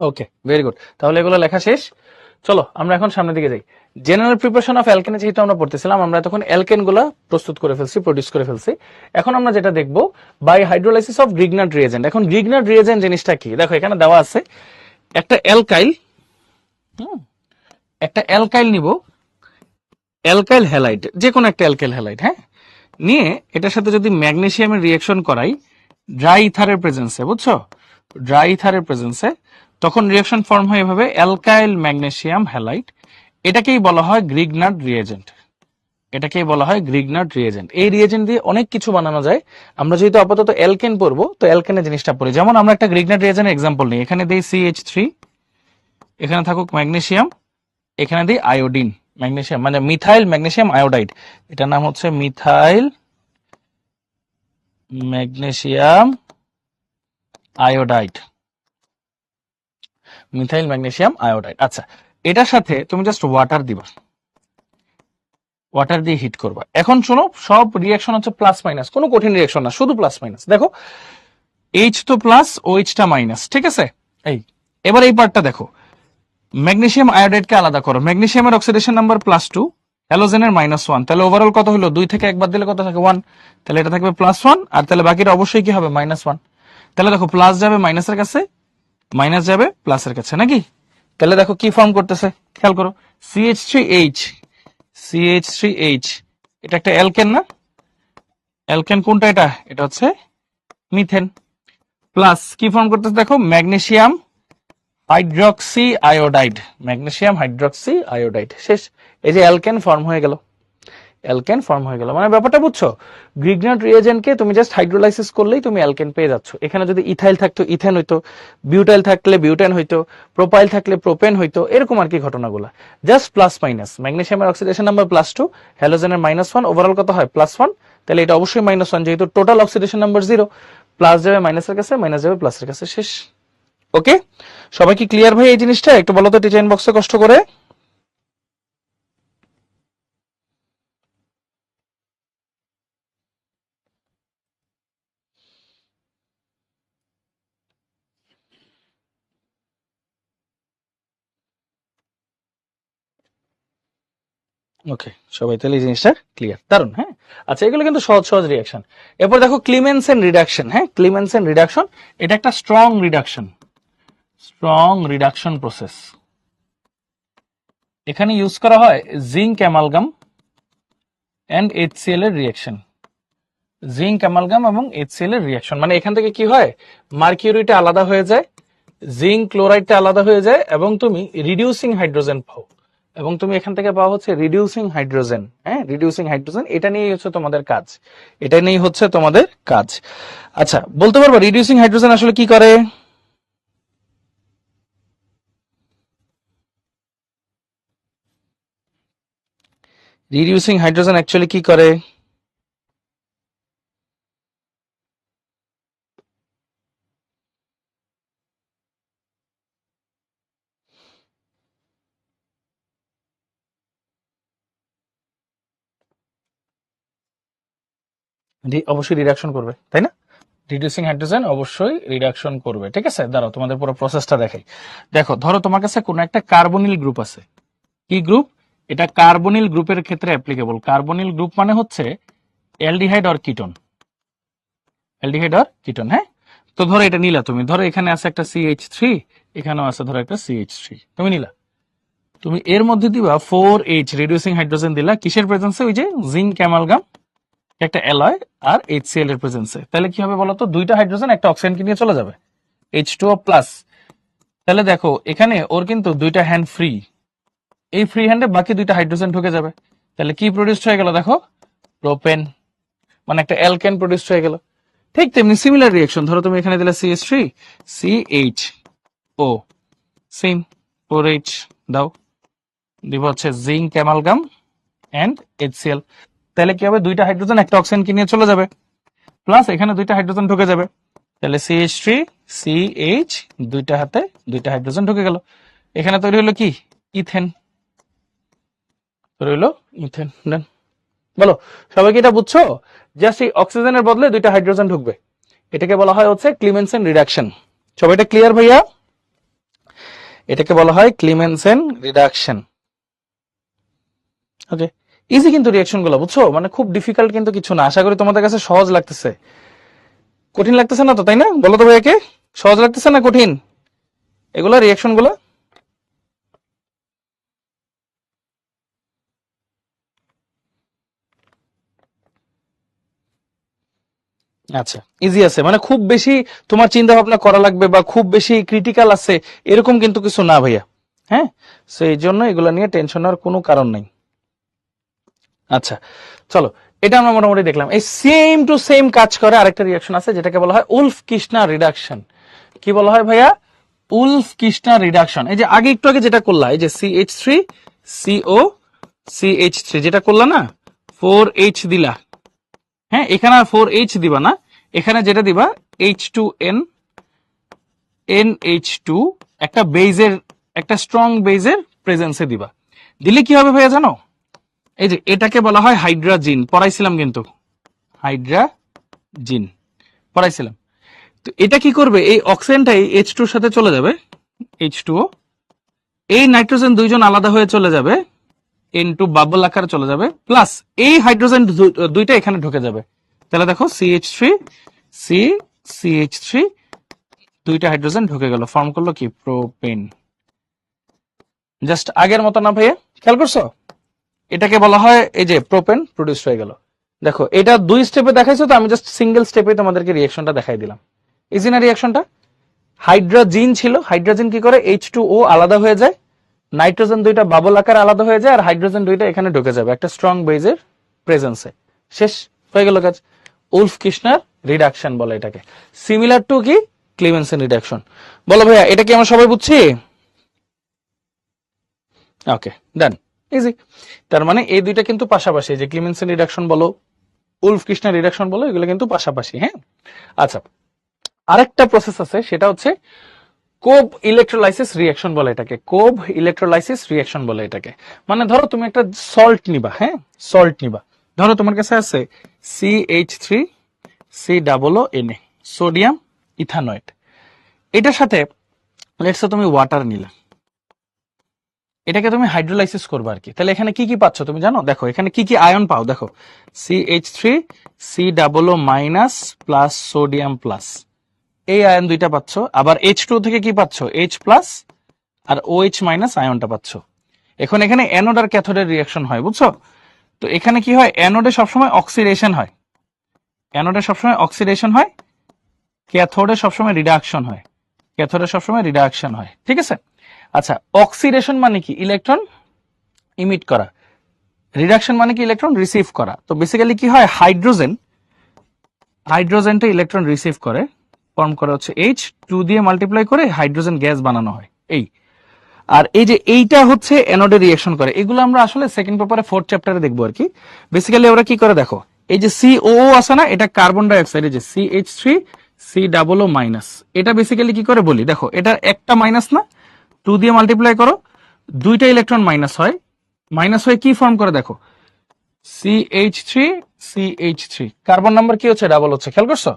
S1: ওকে, ভেরি গুড। তাহলে এগুলো লেখা শেষ। চলো আমরা এখন সামনের দিকে যাই। জেনারেল প্রিপারেশন অফ অ্যালকেন যেহেতু আমরা পড়তেছিলাম, আমরা তখন অ্যালকেন গুলা প্রস্তুত করে ফেলছি, প্রডিউস করে ফেলছি। এখন আমরা যেটা দেখবো by hydrolysis of Grignard reagent. এখন গ্রিগনার্ড রিয়েজেন্ট জিনিসটা কি? দেখো এখানে দেওয়া আছে একটা অ্যালকাইল, একটা অ্যালকাইল নিব, অ্যালকাইল হ্যালাইড, যে কোনো একটা অ্যালকাইল হ্যালাইড, হ্যাঁ, নিয়ে এটার সাথে যদি ম্যাগনেসিয়ামের রিয়েকশন করাই ড্রাই ইথারের প্রেজেন্সে, বুঝছো? ড্রাই ইথারের প্রেজেন্সে তখন রিয়েকশন ফর্ম হয় এভাবে, অ্যালকাইল ম্যাগনেসিয়াম হ্যালাইড। এটাকেই বলা হয় গ্রিগনার্ড রিয়েজেন্ট। এটাকেই বলা হয় গ্রিগনার্ড রিয়েজেন্ট। এই রিয়েজেন্ট দিয়ে অনেক কিছু বানানো যায়। আমরা যেহেতু আপাতত অ্যালকেন পড়বো, তো অ্যালকেনের জিনিসটা পড়ি। যেমন আমরা একটা গ্রিগনার্ড রিয়েজেন্টের এক্সাম্পল নিই। এখানে দিই CH3, এখানে থাকুক ম্যাগনেসিয়াম, এখানে দিই আয়োডিন। ম্যাগনেসিয়াম মানে মিথাইল ম্যাগনেসিয়াম আয়োডাইড, এটার নাম হচ্ছে methyl magnesium iodide. Methyl magnesium iodide. আচ্ছা, এটার সাথে তুমি জাস্ট ওয়াটার দিবা, ওয়াটার দিয়ে হিট করবা। এখন শোনো, সব রিয়াকশন হচ্ছে প্লাস মাইনাস, কোনো কঠিন রিয়াকশন না, শুধু প্লাস মাইনাস। দেখো এইচ তো প্লাস, ও এইচটা মাইনাস, ঠিক আছে। এই এবার এই পার্টটা দেখো, ম্যাগনেসিয়াম আয়োডাইডকে আলাদা করো। ম্যাগনেসিয়ামের অক্সিডেশন নাম্বার +2, হ্যালোজেনের -1, তাহলে ওভারঅল কত হলো? 2 থেকে 1 বাদ দিলে কত থাকে? 1, তাহলে এটা থাকবে +1, আর তাহলে বাকিটা অবশ্যই কি হবে? -1। তাহলে দেখো প্লাস যাবে মাইনাসের কাছে, মাইনাস যাবে প্লাসের কাছে, নাকি? তাহলে দেখো কি ফর্ম করতেছে, খেয়াল করো, CH3H, CH3H, এটা একটা অ্যালকেন না? অ্যালকেন কোনটা? এটা এটা হচ্ছে মিথেন। প্লাস কি ফর্ম করতেছে দেখো, magnesium hydroxy iodide, magnesium hydroxy iodide. শেষ, এই যে অ্যালকেন ফর্ম হয়ে গেল, অ্যালকেন ফর্ম হয়ে গেল। মানে ব্যাপারটা বুঝছো? গ্রিগনাট রিয়েজেন্টকে তুমি জাস্ট হাইড্রোলাইসিস করলেই তুমি অ্যালকেন পেয়ে যাচ্ছ। এখানে যদি ইথাইল থাকতো ইথেন হইতো, বিউটাইল থাকলে বিউটেন হইতো, প্রোপাইল থাকলে প্রোপেন হইতো, এরকম আর কি ঘটনাগুলো। জাস্ট প্লাস মাইনাস, ম্যাগনেসিয়ামের অক্সিডেশন নাম্বার +2, হ্যালোজেনের -1, ওভারঅল কত হয়? +1, তাহলে এটা অবশ্যই -1, যেহেতু টোটাল অক্সিডেশন নাম্বার 0, প্লাস যাবে মাইনাসের কাছে, মাইনাস যাবে প্লাসের কাছে। শেষ। ওকে, সবাই কি ক্লিয়ার ভাই এই জিনিসটা? একটু বলো তো টিচার ইনবক্সে কষ্ট করে। ওকে, সবাই তাহলে এই জিনিসটা ক্লিয়ার, দারুন। হ্যাঁ, আচ্ছা, এগুলো কিন্তু সহজ সহজ রিয়াকশন। এরপর দেখো ক্লিমেনসেন রিডাকশন। হ্যাঁ, ক্লিমেনসেন রিডাকশন, এটা একটা strong reduction, strong reduction process. এখানে ইউজ করা হয় জিঙ্ক অ্যামালগাম এন্ড HCl এর রিয়াকশন। জিঙ্ক অ্যামালগাম এবং HCl এর রিয়াকশন, মানে এখান থেকে কি হয়, মার্কিউরিটা আলাদা হয়ে যায়, জিঙ্ক ক্লোরাইডটা আলাদা হয়ে যায়, এবং তুমি রিডিউসিং হাইড্রোজেন পাও, এবং তুমি এখান থেকে পাওয়া হচ্ছে রিডিউসিং হাইড্রোজেন। হ্যাঁ, রিডিউসিং হাইড্রোজেন, এটা নিয়েই হচ্ছে তোমাদের কাজ, এটা নিয়েই হচ্ছে তোমাদের কাজ। আচ্ছা, বলতে পারবো রিডিউসিং হাইড্রোজেন আসলে কি করে? রিডিউসিং হাইড্রোজেন অ্যাকচুয়ালি কি করে? অবশ্যই রিডাকশন করবে, তাই না? রিডিউসিং হাইড্রোজেন অবশ্যই রিডাকশন করবে, ঠিক আছে। দাঁড়াও তোমাদের পুরো প্রসেসটা দেখাই। দেখো, ধরো তোমার কাছে কোনো একটা কার্বনিল গ্রুপ আছে। কি গ্রুপ? এটা কার্বনিল গ্রুপের ক্ষেত্রে অ্যাপ্লিকেবল। কার্বনিল গ্রুপ মানে হচ্ছে aldehyde or ketone, aldehyde or ketone. হ্যাঁ, তো ধরো এটা নিলা তুমি, ধরো এখানে আছে একটা CH3, এখানেও আছে ধরো একটা CH3, তুমি নিলা, তুমি এর মধ্যে দিবা 4H রিডিউসিং হাইড্রোজেন দিলা, কিসের প্রেজেন্সে? ওই যে জিঙ্ক অ্যামালগাম, একটা অ্যালয়, আর HCl এর প্রেজেন্সে। তাহলে কি হবে বলতো, দুইটা হাইড্রোজেন একটা অক্সিজেন নিয়ে চলে যাবে, H2O প্লাস। তাহলে দেখো এখানে ওর কিন্তু দুইটা হ্যান্ড ফ্রি, এই ফ্রি হ্যান্ডে বাকি দুইটা হাইড্রোজেন ঢুকে যাবে। তাহলে কি প্রডিউসড হয়ে গেল দেখো, প্রোপেন, মানে একটা অ্যালকেন প্রডিউসড হয়ে গেল। ঠিক তেমনি সিমিলার রিঅ্যাকশন, ধরো তুমি এখানে দিলে CH3, CHO, সেম 4H দাও, দিব হচ্ছে জিঙ্ক অ্যামালগাম এন্ড HCl। তাহলে কি হবে, দুইটা হাইড্রোজেন একটা অক্সিজেন নিয়ে চলে যাবে, প্লাস এখানে দুইটা হাইড্রোজেন ঢুকে যাবে। তাহলে CH3 CH, দুইটা হাতে দুইটা হাইড্রোজেন ঢুকে গেল। এখানে তৈরি হলো কি, ইথেন, তৈরি হলো ইথেন। দেন বলো, সবাই কি এটা বুঝছো? জাস্ট এই অক্সিজেনের বদলে দুইটা হাইড্রোজেন ঢুকবে, এটাকে বলা হয় হচ্ছে ক্লিমেনসেন রিডাকশন। সবাই এটা ক্লিয়ার ভাইয়া? এটাকে বলা হয় ক্লিমেনসেন রিডাকশন। ওকে, ইজি কিন্তু রিঅ্যাকশন গুলো, বুঝছো? মানে খুব ডিফিকাল্ট কিন্তু কিছু না। আশা করি তোমাদের কাছে সহজ লাগতেছে, কঠিন লাগতেছে না তো, তাই না? বলো তো ভাইয়াকে, সহজ লাগতেছে না কঠিন এগুলা রিঅ্যাকশন গুলো? আচ্ছা, ইজি আছে, মানে খুব বেশি তোমার চিন্তা ভাবনা করা লাগবে বা খুব বেশি ক্রিটিক্যাল আছে এরকম কিন্তু কিছু না ভাইয়া। হ্যাঁ, সো এই জন্য এগুলা নিয়ে টেনশন হওয়ার কোনো কারণ নাই। আচ্ছা, চলো, এটা আমরা মোটামুটি দেখলাম। এই সেম টু সেম কাজ করে আরেকটা রিঅ্যাকশন আছে, যেটাকে বলা হয় উলফ কিস্না রিডাকশন। কি বলা হয় ভাইয়া? Wolff Kishner reduction. এই যে আগে একটু আগে যেটা করলা, এই যে CH3 CO CH3 যেটা করলা না, 4H দিলা। হ্যাঁ, এখানে আর 4H দিবা না, এখানে যেটা দিবা H2N NH2, একটা বেজের, একটা স্ট্রং বেজের প্রেজেন্সে দিবা। দিলে কি হবে ভাইয়া জানো? এই যে এটাকে বলা হয় হাইড্রাজিন, পড়াইছিলাম কিন্তু, হাইড্রাজিন পড়াইছিলাম। তো এটা কি করবে, এই অক্সিজেনটাই H2 এর সাথে চলে যাবে, H2O, এই নাইট্রোজেন দুইজন আলাদা হয়ে চলে যাবে, N2 বাবল আকারে চলে যাবে, প্লাস এই হাইড্রোজেন দুইটা এখানে ঢুকে যাবে। তাহলে দেখো CH3 সি CH3 দুইটা হাইড্রোজেন ঢুকে গেল, ফর্ম করলো কি প্রোপেন। জাস্ট আগের মতো না ভাইয়া, খেয়াল করছো? এটাকে বলা হয় এই যে প্রোপেন প্রডিউস হয়ে গেল। দেখো এটা দুই স্টেপে দেখাইছো, তো আমি জাস্ট সিঙ্গেল স্টেপে তোমাদেরকে রিঅ্যাকশনটা দেখাই দিলাম। ইজি না রিঅ্যাকশনটা? হাইড্রোজিন ছিল, হাইড্রোজেন কি করে, H2O আলাদা হয়ে যায়, নাইট্রোজেন দুইটা বাবল আকারে আলাদা হয়ে যায়, আর হাইড্রোজেন দুইটা এখানে ঢুকে যাবে একটা স্ট্রং বেজের প্রেজেন্সে। শেষ হয়ে গেল কাজ। উলফ কিশনার রিডাকশন বলে এটাকে, সিমিলার টু কি ক্লিমেনসেন রিডাকশন। বলো ভাইয়া, এটা কি আমরা সবাই বুঝছি? ওকে, ডান, ইজি। তার মানে এই দুইটা কিন্তু পাশাপাশি, যে ক্লিমেনসেন রিডাকশন বলো, উলফ কিশনার রিডাকশন বলো, এগুলো কিন্তু পাশাপাশি। হ্যাঁ, আচ্ছা, আরেকটা প্রসেস আছে, সেটা হচ্ছে কোব ইলেকট্রোলাইসিস রিঅ্যাকশন বলে এটাকে, কোব ইলেকট্রোলাইসিস রিঅ্যাকশন বলে এটাকে। মানে ধরো তুমি একটা সল্ট নিবা, হ্যাঁ সল্ট নিবা, ধরো তোমার কাছে আছে CH3COO, সোডিয়াম ইথানয়েড, এটার সাথে লেটস সে তুমি ওয়াটার নিলা, এটাকে তুমি হাইড্রোলাইসিস করবে আর কি। তাহলে এখানে কি কি পাচ্ছ তুমি জানো? দেখো এখানে কি কি আয়ন পাও, দেখো CH3COO- প্লাস সোডিয়াম প্লাস, এই আয়ন দুইটা পাচ্ছ। আবার H2 থেকে কি পাচ্ছ, H+ আর OH- আয়নটা পাচ্ছ। এখন এখানে অ্যানোড আর ক্যাথোডের রিঅ্যাকশন হয়, বুঝছো? তো এখানে কি হয়, অ্যানোডে সবসময় অক্সিডেশন হয়, অ্যানোডে সবসময় অক্সিডেশন হয়, ক্যাথোডে সবসময় রিডাকশন হয়, ক্যাথোডে সবসময় রিডাকশন হয়, ঠিক আছে? আচ্ছা, অক্সিডেশন মানে কি, ইলেকট্রন ইমিট করা, রিডাকশন মানে কি ইলেকট্রন রিসিভ করা। তো বেসিক্যালি কি হয়, হাইড্রোজেনটা ইলেকট্রন রিসিভ করে, ফর্ম করে হচ্ছে H2 দিয়ে মাল্টিপ্লাই করে হাইড্রোজেন গ্যাস বানানো হয়, এই। আর এই যে এইটা হচ্ছে অ্যানোডে রিঅ্যাকশন করে, এগুলো আমরা আসলে সেকেন্ড পেপারে 4th চ্যাপ্টারে দেখবো আর কি। বেসিক্যালি ওরা কি করে দেখো, এই যে COO আছে না, এটা কার্বন ডাইঅক্সাইড, এই যে CH3COO-, এটা বেসিক্যালি কি করে বলি, দেখো এটা একটা মাইনাস না, 2 দিয়ে মাল্টিপ্লাই করো, দুইটা ইলেকট্রন মাইনাস হয়, মাইনাস হয়ে কি ফর্ম করে দেখো, CH3CH3, কার্বন নাম্বার কি হচ্ছে, ডাবল হচ্ছে, খেয়াল করছো?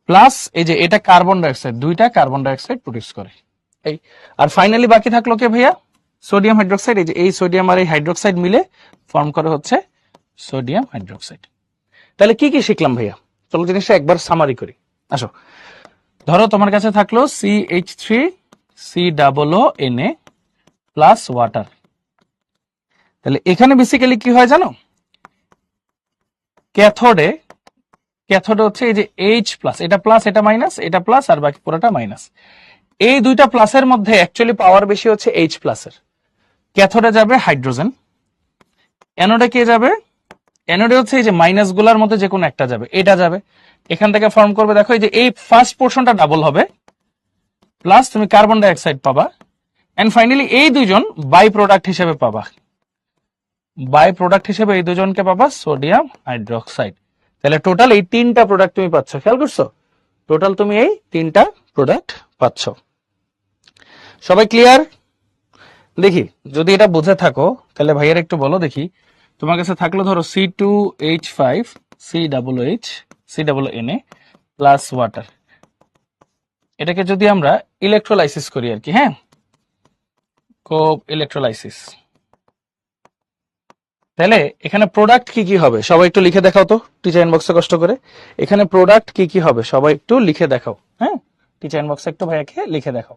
S1: প্লাস এই যে এটা কার্বন ডাইঅক্সাইড, দুইটা কার্বন ডাইঅক্সাইড প্রডিউস করে, এই। আর ফাইনালি বাকি থাকলো কে ভাইয়া, সোডিয়াম হাইড্রোক্সাইড, এই যে এই সোডিয়াম আর এই হাইড্রোক্সাইড মিলে ফর্ম করে হচ্ছে সোডিয়াম হাইড্রোক্সাইড। তাহলে কি কি শিখলাম ভাইয়া, চলো জিনিসটা একবার সামারি করি। আসো, ধরো তোমার কাছে থাকলো CH3COO- প্লাস ওয়াটার। তাহলে এখানে বেসিক্যালি কি হয় জানো, ক্যাথোডে, ক্যাথোডে হচ্ছে এই যে H+, এটা প্লাস এটা মাইনাস, এটা প্লাস আর বাকি পুরোটা মাইনাস। এই দুইটা প্লাসের মধ্যে অ্যাকচুয়ালি পাওয়ার বেশি হচ্ছে H+ এর। ক্যাথোডে যাবে হাইড্রোজেন, অ্যানোডে কে যাবে, অ্যানোডে হচ্ছে এই যে মাইনাস গুলার মধ্যে যে কোনো একটা যাবে, এটা যাবে, এখান থেকে ফর্ম করবে, দেখো এই যে এই ফার্স্ট পোর্শনটা ডাবল হবে, প্লাস তুমি কার্বন ডাই অক্সাইড পাবা, এন্ড ফাইনালি এই দুইজন বাই প্রোডাক্ট হিসেবে পাবা, বাই প্রোডাক্ট হিসেবে এই দুজনকে পাবা সোডিয়াম হাইড্রোক্সাইড। তাহলে টোটাল এই তিনটা প্রোডাক্ট তুমি পাচ্ছ, খেয়াল করছো? টোটাল তুমি এই তিনটা প্রোডাক্ট পাচ্ছ। সবাই ক্লিয়ার? দেখি যদি এটা বুঝে থাকো তাহলে ভাইয়ার একটু বলো দেখি। তোমার কাছে থাকলো ধরো C2H5COOH প্লাস ওয়াটার, এটাকে যদি আমরা ইলেকট্রোলাইসিস করি আর কি, হ্যাঁ কোব ইলেকট্রোলাইসিস, তাহলে এখানে প্রোডাক্ট কি কি হবে সবাই একটু লিখে দেখাও তো টিচার ইনবক্সে কষ্ট করে। এখানে প্রোডাক্ট কি কি হবে সবাই একটু লিখে দেখাও, হ্যাঁ টিচার ইনবক্সে একটু ভাইয়াকে লিখে দেখাও।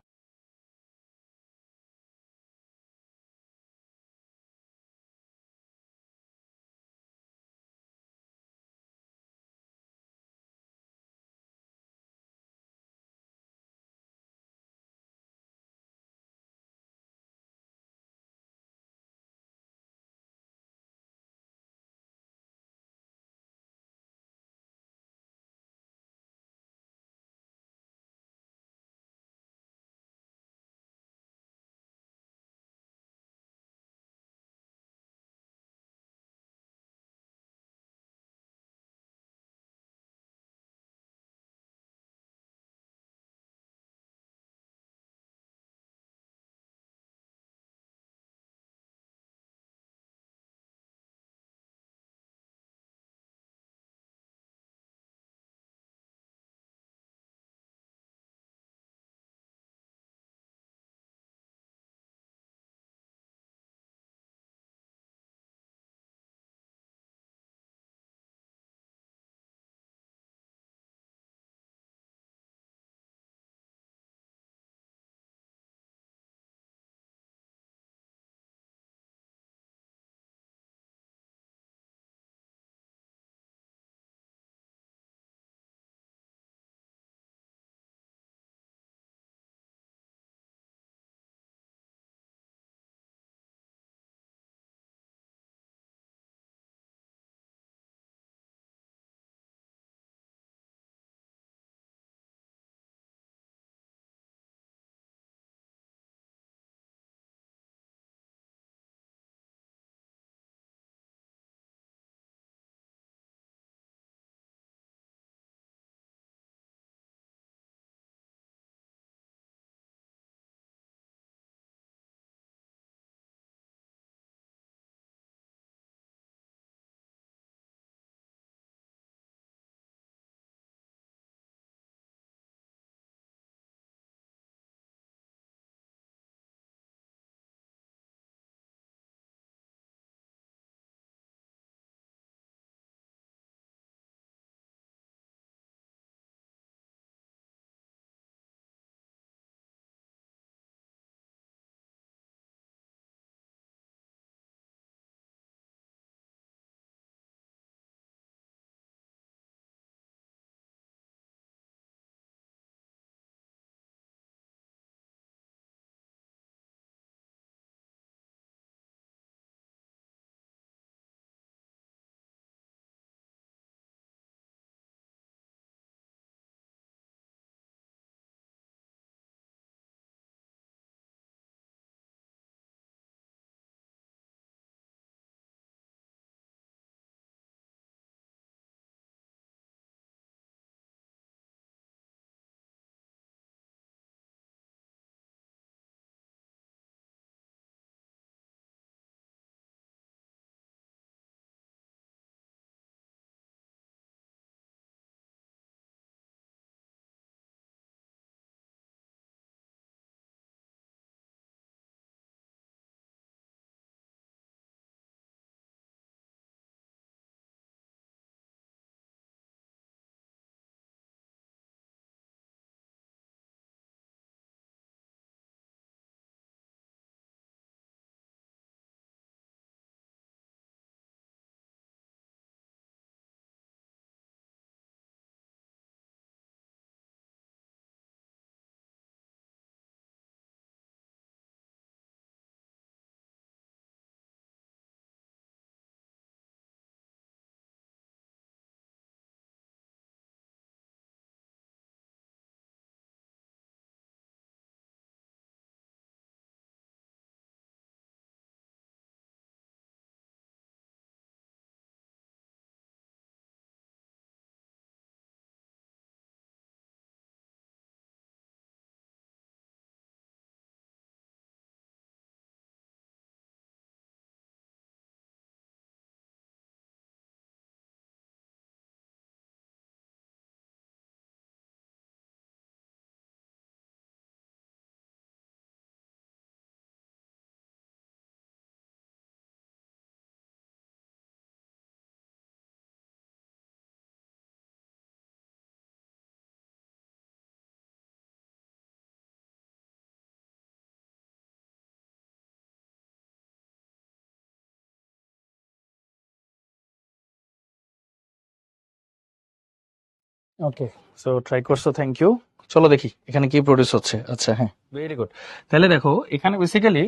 S1: ওকে, সো ট্রাই করছো, থ্যাংক ইউ। চলো দেখি এখানে কি প্রডিউস হচ্ছে। আচ্ছা হ্যাঁ, ভেরি গুড। তাহলে দেখো এখানে বেসিক্যালি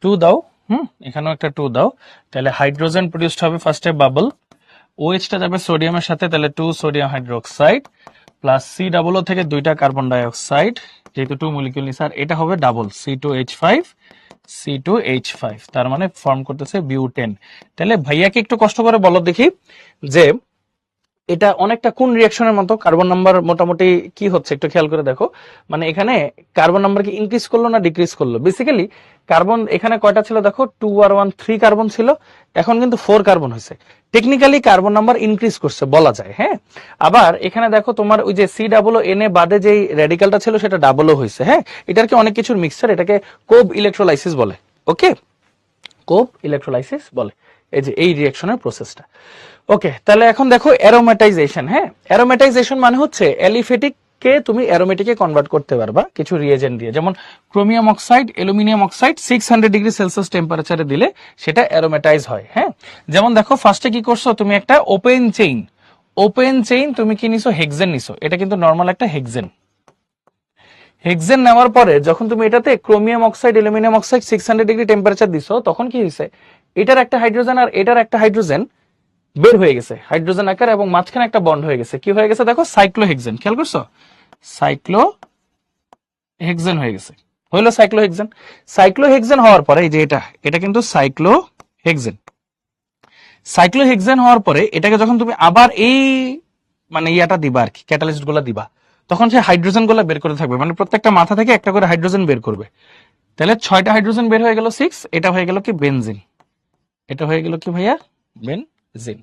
S1: টু দাও, এখানেও একটা টু দাও, তাহলে হাইড্রোজেন প্রডিউসড হবে ফার্স্টে বাবল, ওএইচটা যাবে সোডিয়ামের সাথে, তাহলে 2 sodium hydroxide plus C double O থেকে 2টা কার্বন ডাইঅক্সাইড, যেহেতু 2 মলিকিউল নিছে, আর এটা হবে ডাবল C2H5, C2H5, তার মানে ফর্ম করতেছে বিউটেন। তাহলে ভাইয়াকে একটু কষ্ট করে বলো দেখি যে এটা অনেকটা কোন রিয়াকশনের মতো, কার্বন নাম্বার মোটামুটি কি হচ্ছে একটু খেয়াল করে দেখো। মানে এখানে কার্বন নাম্বার কি ইনক্রিজ করলো না ডিক্রিজ করলো? বেসিক্যালি কার্বন এখানে কয়টা ছিল দেখো, 2 আর 1 3 কার্বন ছিল, এখন কিন্তু 4 কার্বন হয়েছে। টেকনিক্যালি কার্বন নাম্বার ইনক্রিজ করছে বলা যায়, হ্যাঁ। আবার এখানে দেখো তোমার ওই যে সি ডাবল এন এ বাদে যে রেডিকালটা ছিল সেটা ডাবলও হয়েছে, হ্যাঁ। এটার কি অনেক কিছুর মিক্সচার, এটাকে কোব ইলেকট্রোলাইসিস বলে। ওকে, কোব ইলেকট্রোলাইসিস বলে এই যে এই রিঅ্যাকশনের প্রসেসটা। ওকে, তাহলে এখন দেখো অ্যারোমেটাইজেশন। হ্যাঁ, অ্যারোমেটাইজেশন মানে হচ্ছে অ্যালিফেটিক কে তুমি অ্যারোমেটিকে কনভার্ট করতে পারবা কিছু রিয়েজেন্ট দিয়ে, যেমন chromium oxide, aluminium oxide 600 degree Celsius টেম্পারেচারে দিলে সেটা অ্যারোমেটাইজ হয়। হ্যাঁ, যেমন দেখো ফার্স্টে কি করছো তুমি, একটা ওপেন চেইন তুমি কি নিছো, হেক্সেন নিছো, এটা কিন্তু নর্মাল একটা হেক্সেন। হেক্সেন নেওয়ার পরে যখন তুমি এটাতে chromium oxide, aluminium oxide 600 degree temperature দিছো, তখন কি হয়েছে, এটার একটা হাইড্রোজেন আর এটার একটা হাইড্রোজেন বের হয়ে গেছে হাইড্রোজেন আকার, এবং মাঝখানে একটা বন্ড হয়ে গেছে। কি হয়ে গেছে দেখো, সাইক্লোহেক্সেন। খেয়াল করছো, সাইক্লোহেক্সেন হয়ে গেছে, হইলো সাইক্লোহেক্সেন। সাইক্লোহেক্সেন হওয়ার পরে এই যে এটা কিন্তু সাইক্লোহেক্সেন হওয়ার পরে এটাকে যখন তুমি আবার এই মানে ইয়াটা দিবা আর কি, ক্যাটালিস্ট গুলা দিবা, তখন সে হাইড্রোজেন গুলা বের করে থাকবে, মানে প্রত্যেকটা মাথা থেকে একটা করে হাইড্রোজেন বের করবে। তাহলে 6টা হাইড্রোজেন বের হয়ে গেল 6, এটা হয়ে গেল কি বেনজিন, এটা হয়ে গেল কি ভাইয়া বেনজিন।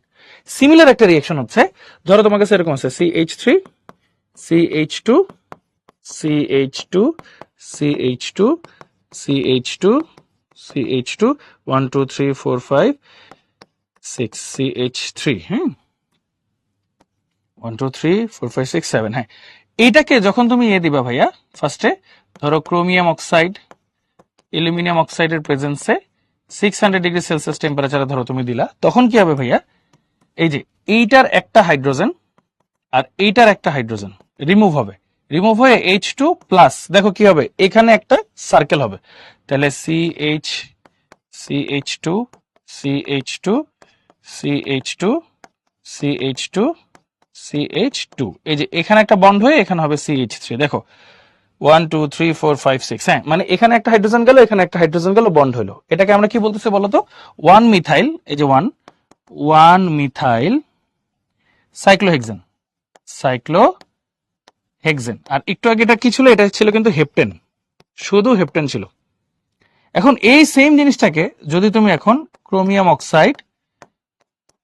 S1: সিমিলার একটা রিঅ্যাকশন হচ্ছে, ধরো তোমার কাছে এরকম আছে CH3 CH2 CH2 CH2 CH2 CH2 1 2 3 4 5 6 CH3, হ্যাঁ 1 2 3 4 5 6 7, হ্যাঁ। এইটাকে যখন তুমি দিবা ভাইয়া, ফার্স্টে ধরো ক্রোমিয়াম অক্সাইড, অ্যালুমিনিয়াম অক্সাইডের প্রেজেন্সে 600 ডিগ্রি সেলসিয়াস টেম্পারেচারে ধরো তুমি দিলা, তখন কি হবে ভাইয়া, এই যে এইটার একটা হাইড্রোজেন আর এইটার একটা হাইড্রোজেন রিমুভ হবে, রিমুভ হয়ে H2 প্লাস, দেখো কি হবে, এখানে একটা সার্কেল হবে, তাহলে CH2 CH2 CH2 CH2 CH2, এই যে এখানে একটা বন্ড হয়ে এখানে হবে CH3। দেখো 1 2 3 4 5 6, হ্যাঁ, মানে এখানে একটা হাইড্রোজেন গেল, এখানে একটা হাইড্রোজেন গেল, বন্ড হলো। এটাকে আমরা কি বলতেছি বলতো, 1 মিথাইল, এই যে 1 মিথাইল সাইক্লোহেক্সেন। আর একটু আগে এটা কি ছিল, এটা ছিল কিন্তু হেপটেন, শুধু হেপটেন ছিল। এখন এই সেম জিনিসটাকে যদি তুমি এখন ক্রোমিয়াম অক্সাইড,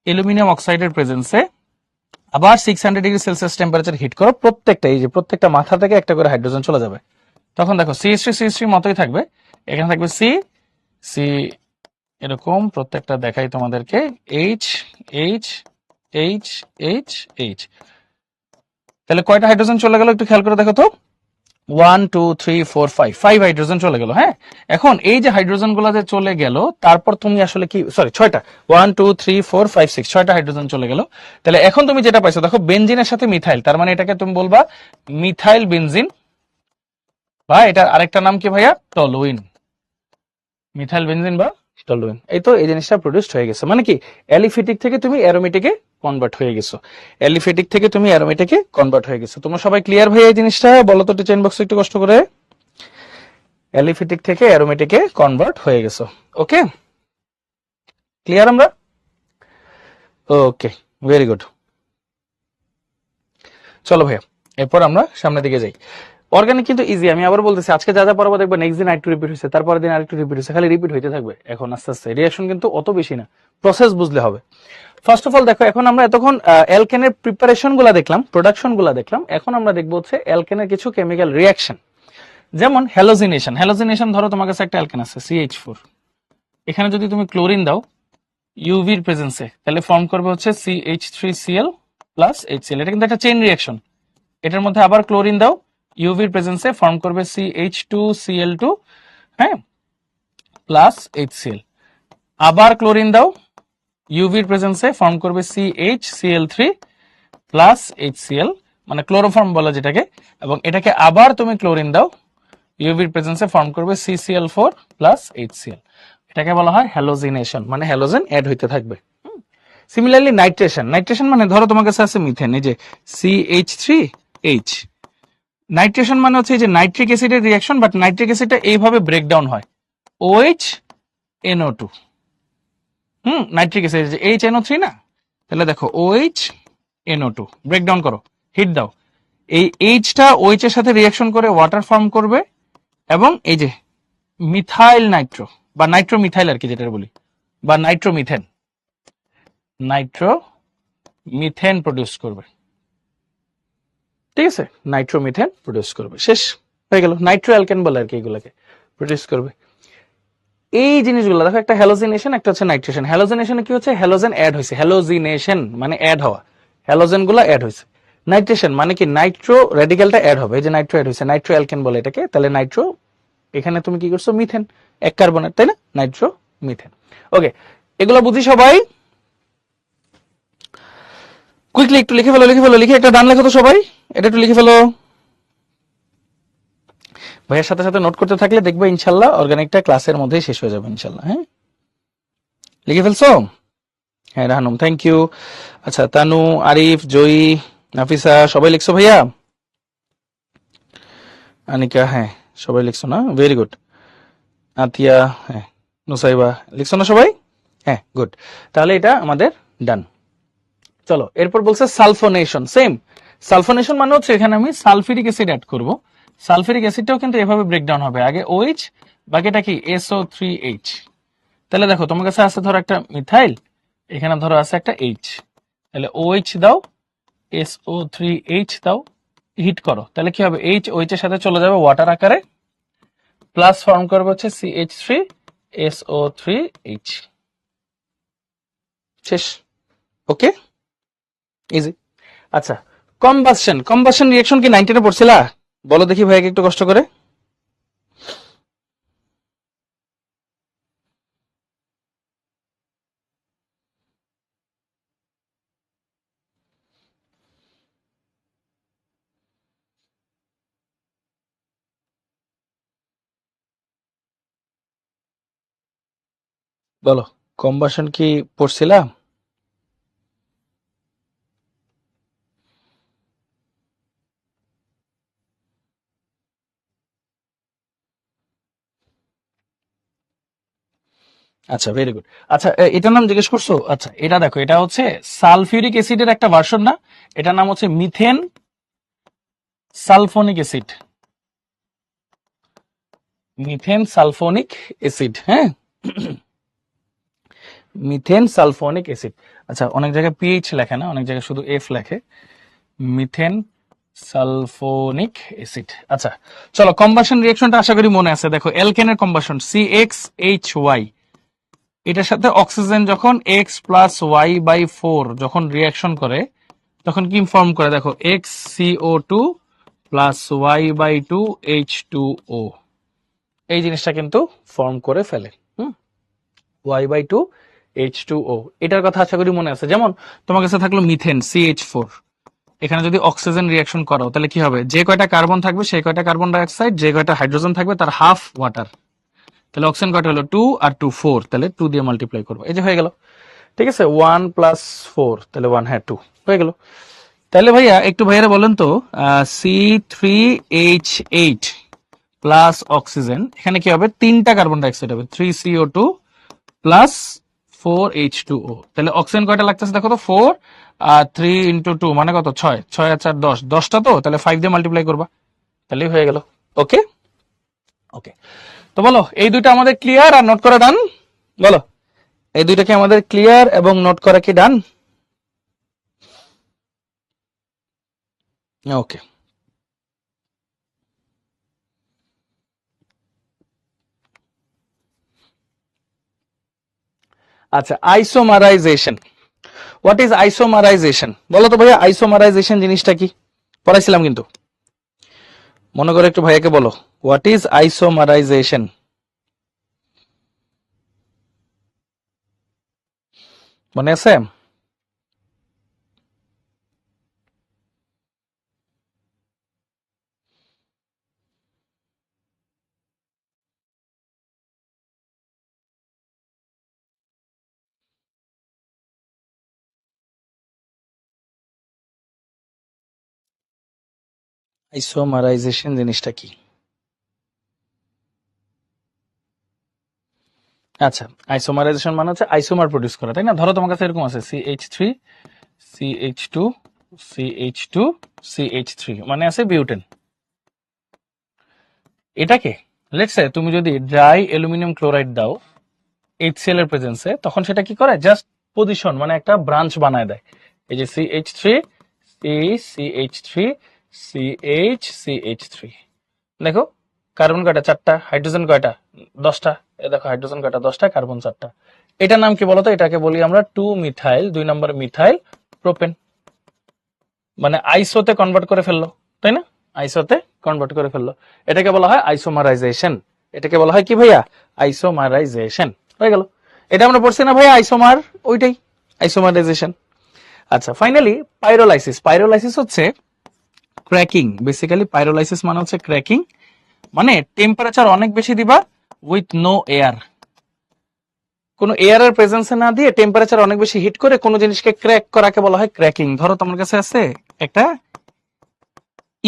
S1: অ্যালুমিনিয়াম অক্সাইডের প্রেজেন্সে আবার 600 ডিগ্রি সেলসিয়াস টেম্পারেচার হিট করো, প্রত্যেকটা এই যে প্রত্যেকটা মাথা থেকে একটা করে হাইড্রোজেন চলে যাবে, তখন দেখো CH3 মতোই থাকবে, এখানে থাকবে সি এরকম প্রত্যেকটা দেখাই তোমাদেরকে, H H H H H। তাহলে কয়টা হাইড্রোজেন চলে গেল একটু খেয়াল করে দেখো তো, 1 2 3 4 5 5 হাইড্রোজেন চলে গেল, হ্যাঁ। এখন এই যে হাইড্রোজেন গুলা যে চলে গেল, তারপর তুমি আসলে কি, সরি 6টা, 1 2 3 4 5 6, 6টা হাইড্রোজেন চলে গেল। তাহলে এখন তুমি যেটা পাইছো দেখো, বেনজিনের সাথে মিথাইল, তার মানে এটাকে তুমি বলবা মিথাইল বেনজিন, বা এটার আরেকটা নাম কি ভাইয়া, টলুইন, মিথাইল বেনজিন বা টলুইন। এই তো এই জিনিসটা প্রডিউসড হয়ে গেছে, মানে কি অ্যালিফেটিক থেকে তুমি অ্যারোমেটিকে কনভার্ট হয়ে গেছো, অ্যালিফেটিক থেকে তুমি অ্যারোমেটিকে কনভার্ট হয়ে গেছো। তোমরা সবাই ক্লিয়ার ভাই এই জিনিসটা? বলো তো টিচার ইনবক্সে একটু কষ্ট করে, অ্যালিফেটিক থেকে অ্যারোমেটিকে কনভার্ট হয়ে গেছো। ওকে, ক্লিয়ার আমরা? ওকে, ভেরি গুড। চলো ভাইয়া এরপর আমরা সামনের দিকে যাই। অর্গানিক কিন্তু ইজি, আমি আবার বলতেছি, আজকে যা যা পড়াবো দেখবে নেক্সট দিন আরেকটু রিপিট হয়েছে, তারপরের দিন আরেকটু রিপিট হয়েছে, খালি রিপিট হইতে থাকবে এখন আস্তে আস্তে। রিঅ্যাকশন কিন্তু অত বেশি না, প্রসেস বুঝলে হবে। ফার্স্ট অফ অল দেখো, এখন আমরা এতক্ষণ অ্যালকেনের প্রিপারেশন গুলা দেখলাম, প্রোডাকশন গুলা দেখলাম, এখন আমরা দেখবো হচ্ছে অ্যালকেনের কিছু কেমিক্যাল রিঅ্যাকশন, যেমন হ্যালোজিনেশন। হ্যালোজিনেশন ধরো তোমার কাছে একটা অ্যালকেন আছে CH4, এখানে যদি তুমি ক্লোরিন দাও ইউভির প্রেজেন্সে, তাহলে ফর্ম করবে হচ্ছে CH3Cl প্লাস HCl, এটা কিন্তু একটা চেইন রিঅ্যাকশন। এটার মধ্যে আবার ক্লোরিন দাও ইউভির প্রেজেন্সে, ফর্ম করবে CH2Cl2, হ্যাঁ, প্লাস HCl। আবার ক্লোরিন দাও ইউভির প্রেজেন্সে, ফর্ম করবে CHCl3 প্লাস HCl, মানে ক্লোরোফর্ম বলে যেটাকে, এবং এটাকে আবার তুমি ক্লোরিন দাও, ইউভির প্রেজেন্সে ফর্ম করবে CCl4 প্লাস HCl। এটাকে বলা হয় হ্যালোজিনেশন, মানে হ্যালোজেন অ্যাড হইতে থাকবে। সিমিলারলি নাইট্রেশন, নাইট্রেশন মানে ধরো তোমার কাছে আছে মিথেন, এই যে CH3H। নাইট্রেশন মানে হচ্ছে এই যে নাইট্রিক অ্যাসিডের রিঅ্যাকশন, বাট নাইট্রিক অ্যাসিডটা এইভাবে ব্রেকডাউন হয়, OH NO2। নাইট্রিক অ্যাসিড যে HNO3 না, তাহলে দেখো OH NO2 ব্রেকডাউন করো, হিট দাও, এই এইচটা OH এর সাথে রিঅ্যাকশন করে ওয়াটার ফর্ম করবে, এবং এই যে মিথাইল নাইট্রো বা নাইট্রো মিথাইল আর কি যেটা বলি, বা নাইট্রোমিথেন, নাইট্রোমিথেন প্রডিউস করবে। ঠিক আছে, নাইট্রোমিথেন প্রডিউস করবে, শেষ হয়ে গেল। নাইট্রো অ্যালকেন বলে আর কি এগুলোকে প্রডিউস করবে। এই জিনিসগুলো দেখো, একটা হ্যালোজিনেশন, একটা হচ্ছে নাইট্রেশন। হ্যালোজিনেশনে কি হচ্ছে, হ্যালোজেন অ্যাড হয়েছে, হ্যালোজিনেশন মানে অ্যাড হওয়া, হ্যালোজেন গুলো অ্যাড হয়েছে। নাইট্রেশন মানে কি নাইট্রো রেডিক্যালটা অ্যাড হবে, এই যে নাইট্রো অ্যাড হয়েছে, নাইট্রো অ্যালকেন বলে এটাকে। তাহলে নাইট্রো, এখানে তুমি কি করছো, মিথেন, এক কার্বনের, তাই না, নাইট্রো মিথেন। ওকে, এগুলো বুঝি সবাই? কুইকলি একটু লিখে ফেলো, লিখে ফেলো, লিখে একটা ডান লেখো তো সবাই, এটা একটু লিখে ফেলো। ভাইয়ের সাথে সাথে নোট করতে থাকলে দেখবে ইনশাল্লাহ অর্গানিকটা ক্লাসের মধ্যেই শেষ হয়ে যাবে ইনশাল্লাহ। হ্যাঁ, লিখে ফেলছো? হ্যাঁ রাহানুম, থ্যাংক ইউ। আচ্ছা, তানু, আরিফ, জয়ী, নাফিসা, সবাই লিখছো ভাইয়া? আনিকা, হ্যাঁ সবাই লিখছো না, ভেরি গুড। আতিয়া, হ্যাঁ, নুসাইবা, লিখছো না সবাই? হ্যাঁ, গুড। তাহলে এটা আমাদের ডান। চলো, এরপর বলছে সালফোনেশন। সেম সালফোনেশন মানে হচ্ছে এখানে আমি সালফিউরিক অ্যাসিড অ্যাড করব। সালফিউরিক অ্যাসিডটাও কিন্তু এভাবে ব্রেকডাউন হবে, আগে OH, বাকিটা কি SO3H। তাহলে দেখো তোমার কাছে আছে ধরো একটা মিথাইল, এখানে ধরো আছে একটা H, তাহলে OH দাও, SO3H দাও, হিট করো, তাহলে কি হবে, OH এর সাথে চলে যাবে ওয়াটার আকারে, প্লাস ফর্ম করবে হচ্ছে CH3SO3H। শেষ। ওকে, ইজি। আচ্ছা, কম্বাসশন, কম্বাসশন রিঅ্যাকশন কি 19 এ পড়ছিলা? বলো দেখি ভাইকে একটু কষ্ট করে। বলো, কম্বাসশন কি পড়ছিলা? আচ্ছা, ভেরি গুড। আচ্ছা, এটার নাম জিজ্ঞেস করছো? আচ্ছা, এটা দেখো, এটা হচ্ছে সালফিউরিক অ্যাসিডের একটা ভার্সন না, এটার নাম হচ্ছে methane sulphonic acid, methane sulphonic acid. হ্যাঁ, মিথেন সালফোনিক অ্যাসিড। আচ্ছা, অনেক জায়গায় পিএইচ লেখে না, অনেক জায়গায় শুধু এফ লেখে, মিথেন সালফোনিক অ্যাসিড। আচ্ছা, চলো কম্বাসন রিঅ্যাকশনটা আশা করি মনে আছে। দেখো, অ্যালকেনের কম্বাসন CXHY, এটার সাথে অক্সিজেন যখন X+Y/4 যখন রিঅ্যাকশন করে, তখন কি ফর্ম করে, দেখো XCO2 +Y/2 H2O, এই জিনিসটা কিন্তু ফর্ম করে ফেলে। Y/2 H2O, এটার কথা আশা করি মনে আছে। যেমন তোমার কাছে থাকলো মিথেন CH4, এখানে যদি অক্সিজেন রিঅ্যাকশন করো তাহলে কি হবে, যে কয়টা কার্বন থাকবে সেই কয়টা কার্বন ডাইঅক্সাইড, যে কয়টা হাইড্রোজেন থাকবে তার হাফ ওয়াটার, তাহলে অক্সিজেন কয়টা হলো 2 আর 2 4, তাহলে 2 দিয়ে মাল্টিপ্লাই করবো, এই যে হয়ে গেল। ঠিক আছে, 1 + 4, তাহলে 1, হ্যাঁ 2 হয়ে গেল। তাহলে ভাইয়া একটু ভাইয়ারা বলেন তো, C3H8 প্লাস অক্সিজেন, এখানে কি হবে, তিনটা কার্বন ডাইঅক্সাইড হবে, 3CO2 প্লাস 4H2O। তাহলে অক্সিজেন কয়টা লাগতেছে দেখো তো, 4 আর 3 × 2 মানে কত, 6, 6 আর 4 10, 10টা তো, তাহলে 5 দিয়ে মাল্টিপ্লাই করবা, তাহলেই হয়ে গেল। ওকে, ওকে। তো বলো, এই দুইটা আমাদের ক্লিয়ার আর নোট করা ডান? বলো, এই দুইটা কি আমাদের ক্লিয়ার এবং নোট করা কি ডান? ওকে। আচ্ছা, আইসোমারাইজেশন। What is আইসোমারাইজেশন? বলো তো ভাইয়া, আইসোমারাইজেশন জিনিসটা কি? পড়াইছিলাম কিন্তু, মনে করে একটু ভাইয়াকে বলো, হোয়াট ইজ আইসোমারাইজেশন? মনে আছে? আইসোমারাইজেশন জিনিসটা কি? আচ্ছা, আইসোমারাইজেশন মানে হচ্ছে আইসোমার প্রডিউস করা, তাই না? ধরো তোমার কাছে এরকম আছে CH3 CH2 CH2 CH3, মানে আছে বিউটেন। এটাকে লেটস সে তুমি যদি ড্রাই অ্যালুমিনিয়াম ক্লোরাইড দাও HCl এর প্রেজেন্সে, তখন সেটা কি করে, জাস্ট পজিশন মানে একটা ব্রাঞ্চ বানায় দেয়। এই যে CH3 CH3 CH3, দেখো কার্বন কয়টা, 4টা, হাইড্রোজেন কয়টা, 10টা। এ দেখো হাইড্রোজেন কয়টা, 10টা, কার্বন 4টা। এটার নাম কি বলতো? এটাকে বলি আমরা 2 মিথাইল, 2 নম্বর মিথাইল প্রোপেন। মানে আইসোতে কনভার্ট করে ফেললো, তাই না? আইসোতে কনভার্ট করে ফেললো, এটাকে বলা হয় আইসোমারাইজেশন। এটাকে বলা হয় কি ভাইয়া? আইসোমারাইজেশন। হয়ে গেল। এটা আমরা পড়ছি না ভাইয়া, আইসোমার, ওইটাই আইসোমারাইজেশন। আচ্ছা, ফাইনালি পাইরোলাইসিস। পাইরোলাইসিস হচ্ছে ক্র্যাকিং। বেসিক্যালি পাইরোলাইসিস মানে হচ্ছে ক্র্যাকিং, মানে টেম্পারেচার অনেক বেশি দিবা উইথ নো এয়ার, কোনো এয়ারের প্রেজেন্সে না দিয়ে টেম্পারেচার অনেক বেশি হিট করে কোনো জিনিসকে ক্র্যাক করাকে বলা হয় ক্র্যাকিং। ধরো তোমার কাছে আছে একটা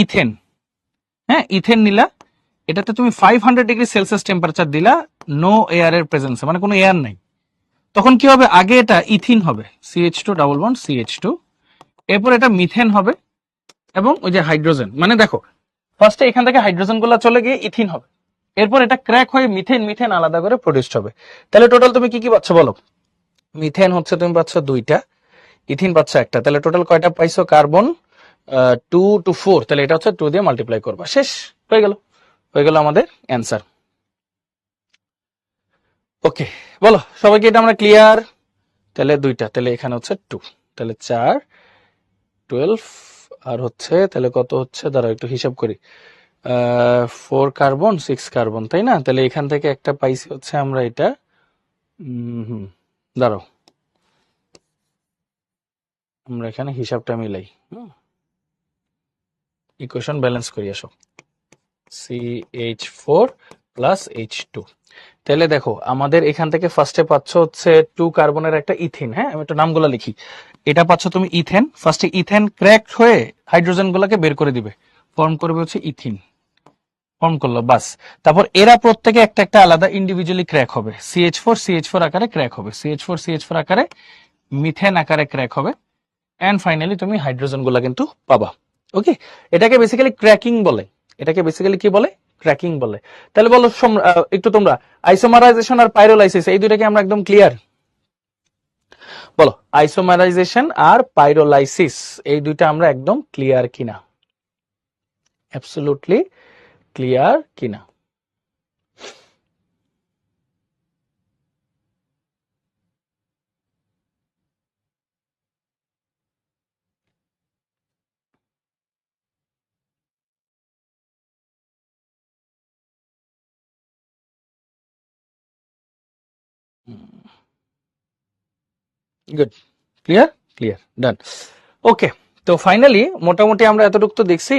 S1: ইথেন, হ্যাঁ, ইথেন নিলা, এটাতে তুমি 500 ডিগ্রি সেলসিয়াস টেম্পারেচার দিলা নো এয়ারের প্রেজেন্সে, মানে কোনো এয়ার নাই। তখন কি হবে? আগে এটা ইথিন হবে, CH2 ডাবল বন্ড CH2, এরপর এটা মিথেন হবে, এবং ওই যে হাইড্রোজেন, মানে দেখো ফার্স্টে এখান থেকে হাইড্রোজেন গুলা চলে গিয়ে ইথিন হবে, এরপর এটা ক্র্যাক হয়ে মিথেন, মিথেন আলাদা করে প্রডিউসড হবে। তাহলে টোটাল তুমি কি কি পাচ্ছ বলো? মিথেন হচ্ছে তুমি পাচ্ছ 2টা, ইথিন পাচ্ছ 1টা, তাহলে টোটাল কয়টা পাইছো? কার্বন 2 to 4, তাহলে এটা হচ্ছে 2 দিয়ে মাল্টিপ্লাই করবা, শেষ হয়ে গেল। হয়ে গেল আমাদের অ্যান্সার। ওকে, বলো সবাইকে এটা আমরা ক্লিয়ার? তাহলে 2টা, তাহলে এখানে হচ্ছে 2, তাহলে 4 12, আর হচ্ছে তাহলে কত হচ্ছে, দাঁড়াও একটু হিসাব করি, 4 কার্বন 6 কার্বন, তাই না? তাহলে এখান থেকে একটা পাইছি হচ্ছে আমরা এটা, হুম, দাঁড়াও আমরা এখানে হিসাবটা মিলাই, ইকুয়েশন ব্যালেন্স করি, আসো। CH4 প্লাস H2, তাহলে দেখো আমাদের এখান থেকে ফার্স্টে পাচ্ছ হচ্ছে 2 কার্বনের একটা ইথিন, হ্যাঁ আমি একটু নামগুলো লিখি। এটা পাচ্ছ তুমি ইথেন, ফার্স্টে ইথেন ক্র্যাক হয়ে হাইড্রোজেন গুলাকে বের করে দিবে, ফর্ম করবে হচ্ছে ইথিন, ফর্ম করলো বাস। তারপর এরা প্রত্যেকে একটা একটা আলাদা ইন্ডিভিজুয়ালি ক্র্যাক হবে, CH4 আকারে ক্র্যাক হবে, CH4 আকারে, মিথেন আকারে ক্র্যাক হবে, এন্ড ফাইনালি তুমি হাইড্রোজেন গুলা কিন্তু পাবা। ওকে, এটাকে বেসিক্যালি ক্র্যাকিং বলে। এটাকে বেসিক্যালি কি বলে? ক্র্যাকিং বলে। তাহলে বলো একটু তোমরা, আইসোমারাইজেশন আর পাইরোলাইসিস এই দুইটাকে আমরা একদম ক্লিয়ার? বলো আইসোমারাইজেশন আর পাইরোলাইসিস এই দুইটা আমরা একদম ক্লিয়ার কিনা? অ্যাবসলিউটলি ক্লিয়ার কিনা? গুড, ক্লিয়ার, ক্লিয়ার, ডান। ওকে, তো ফাইনালি মোটামুটি আমরা এতটুকু তো দেখছি।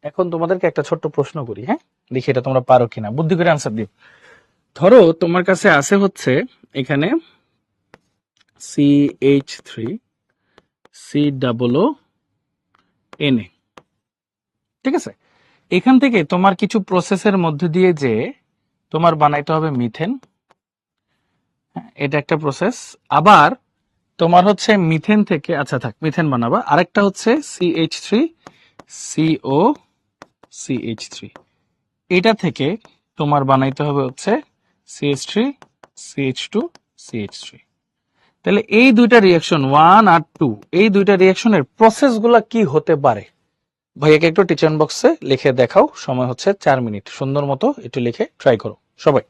S1: এখন তোমাদেরকে একটা ছোট্ট প্রশ্ন করি, হ্যাঁ, দেখি এটা তোমরা পারো কিনা, বুদ্ধি করে আনসার দিও। ধরো তোমার কাছে আছে হচ্ছে এখানে CH3 COO Na, ঠিক আছে? এখান থেকে তোমার কিছু প্রসেসের মধ্যে দিয়ে যে তোমার বানাইতে হবে মিথেন, এটা একটা প্রসেস। আবার তোমার হচ্ছে মিথেন থেকে, আচ্ছা থাক, মিথেন বানাবা, আরেকটা হচ্ছে CH3COCH3, এটা থেকে তোমার বানাইতে হবে হচ্ছে CH3CH2CH3। তাহলে এই দুইটা রিয়াকশন 1 আর 2, এই দুইটা রিয়াকশনের প্রসেস গুলা কি হতে পারে? ভাইয়াকে একটু টিচার বক্সে লিখে দেখাও, সময় হচ্ছে 4 মিনিট, সুন্দর মতো একটু লিখে ট্রাই করো সবাই।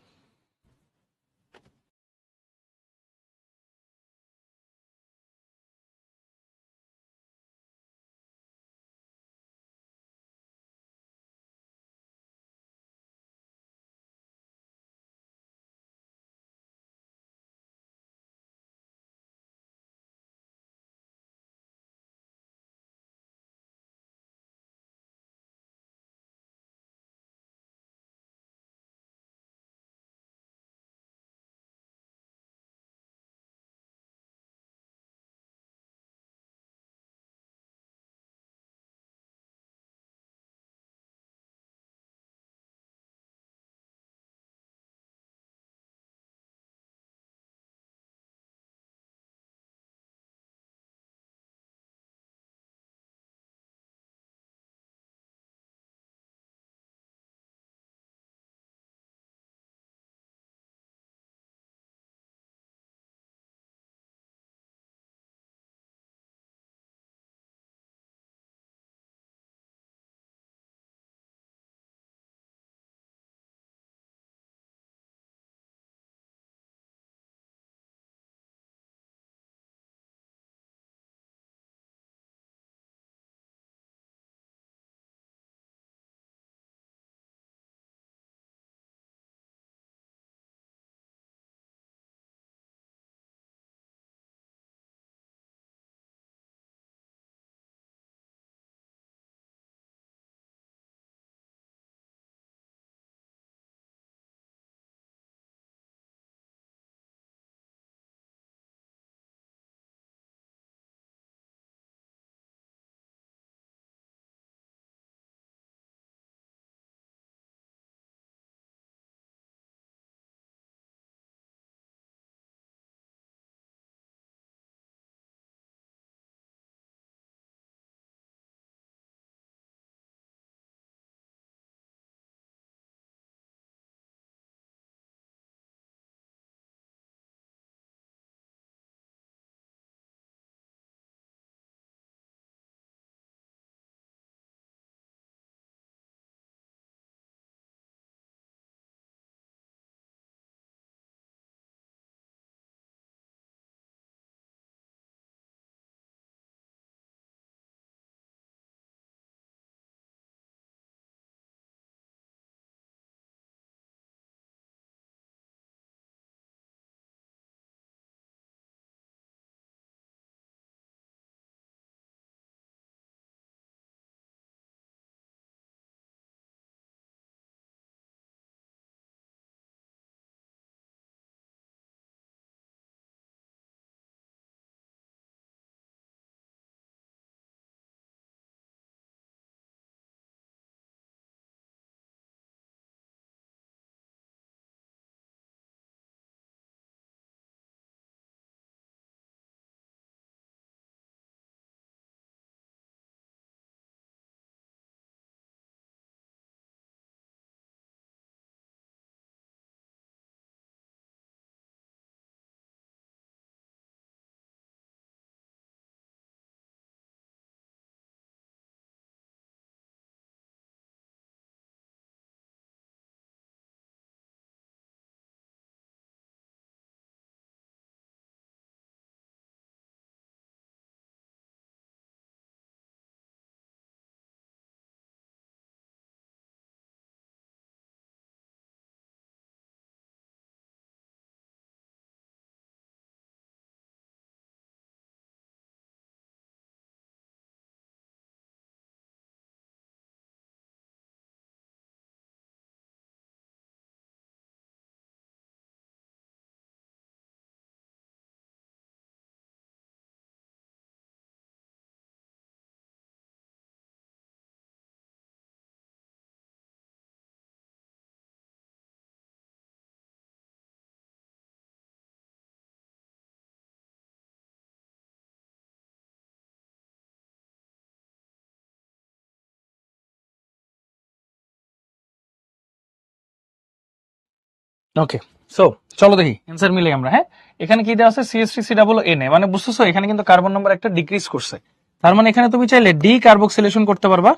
S1: ওকে, সো চলো দেখি অ্যান্সার মিলে আমরা। হ্যাঁ, এখানে কি দেওয়া আছে, CH3COO, মানে বুঝতেছো এখানে কিন্তু কার্বন নাম্বার একটা ডিক্রিজ করছে। তার মানে এখানে তুমি চাইলে ডি কার্বক্সিলেশন করতে পারবা,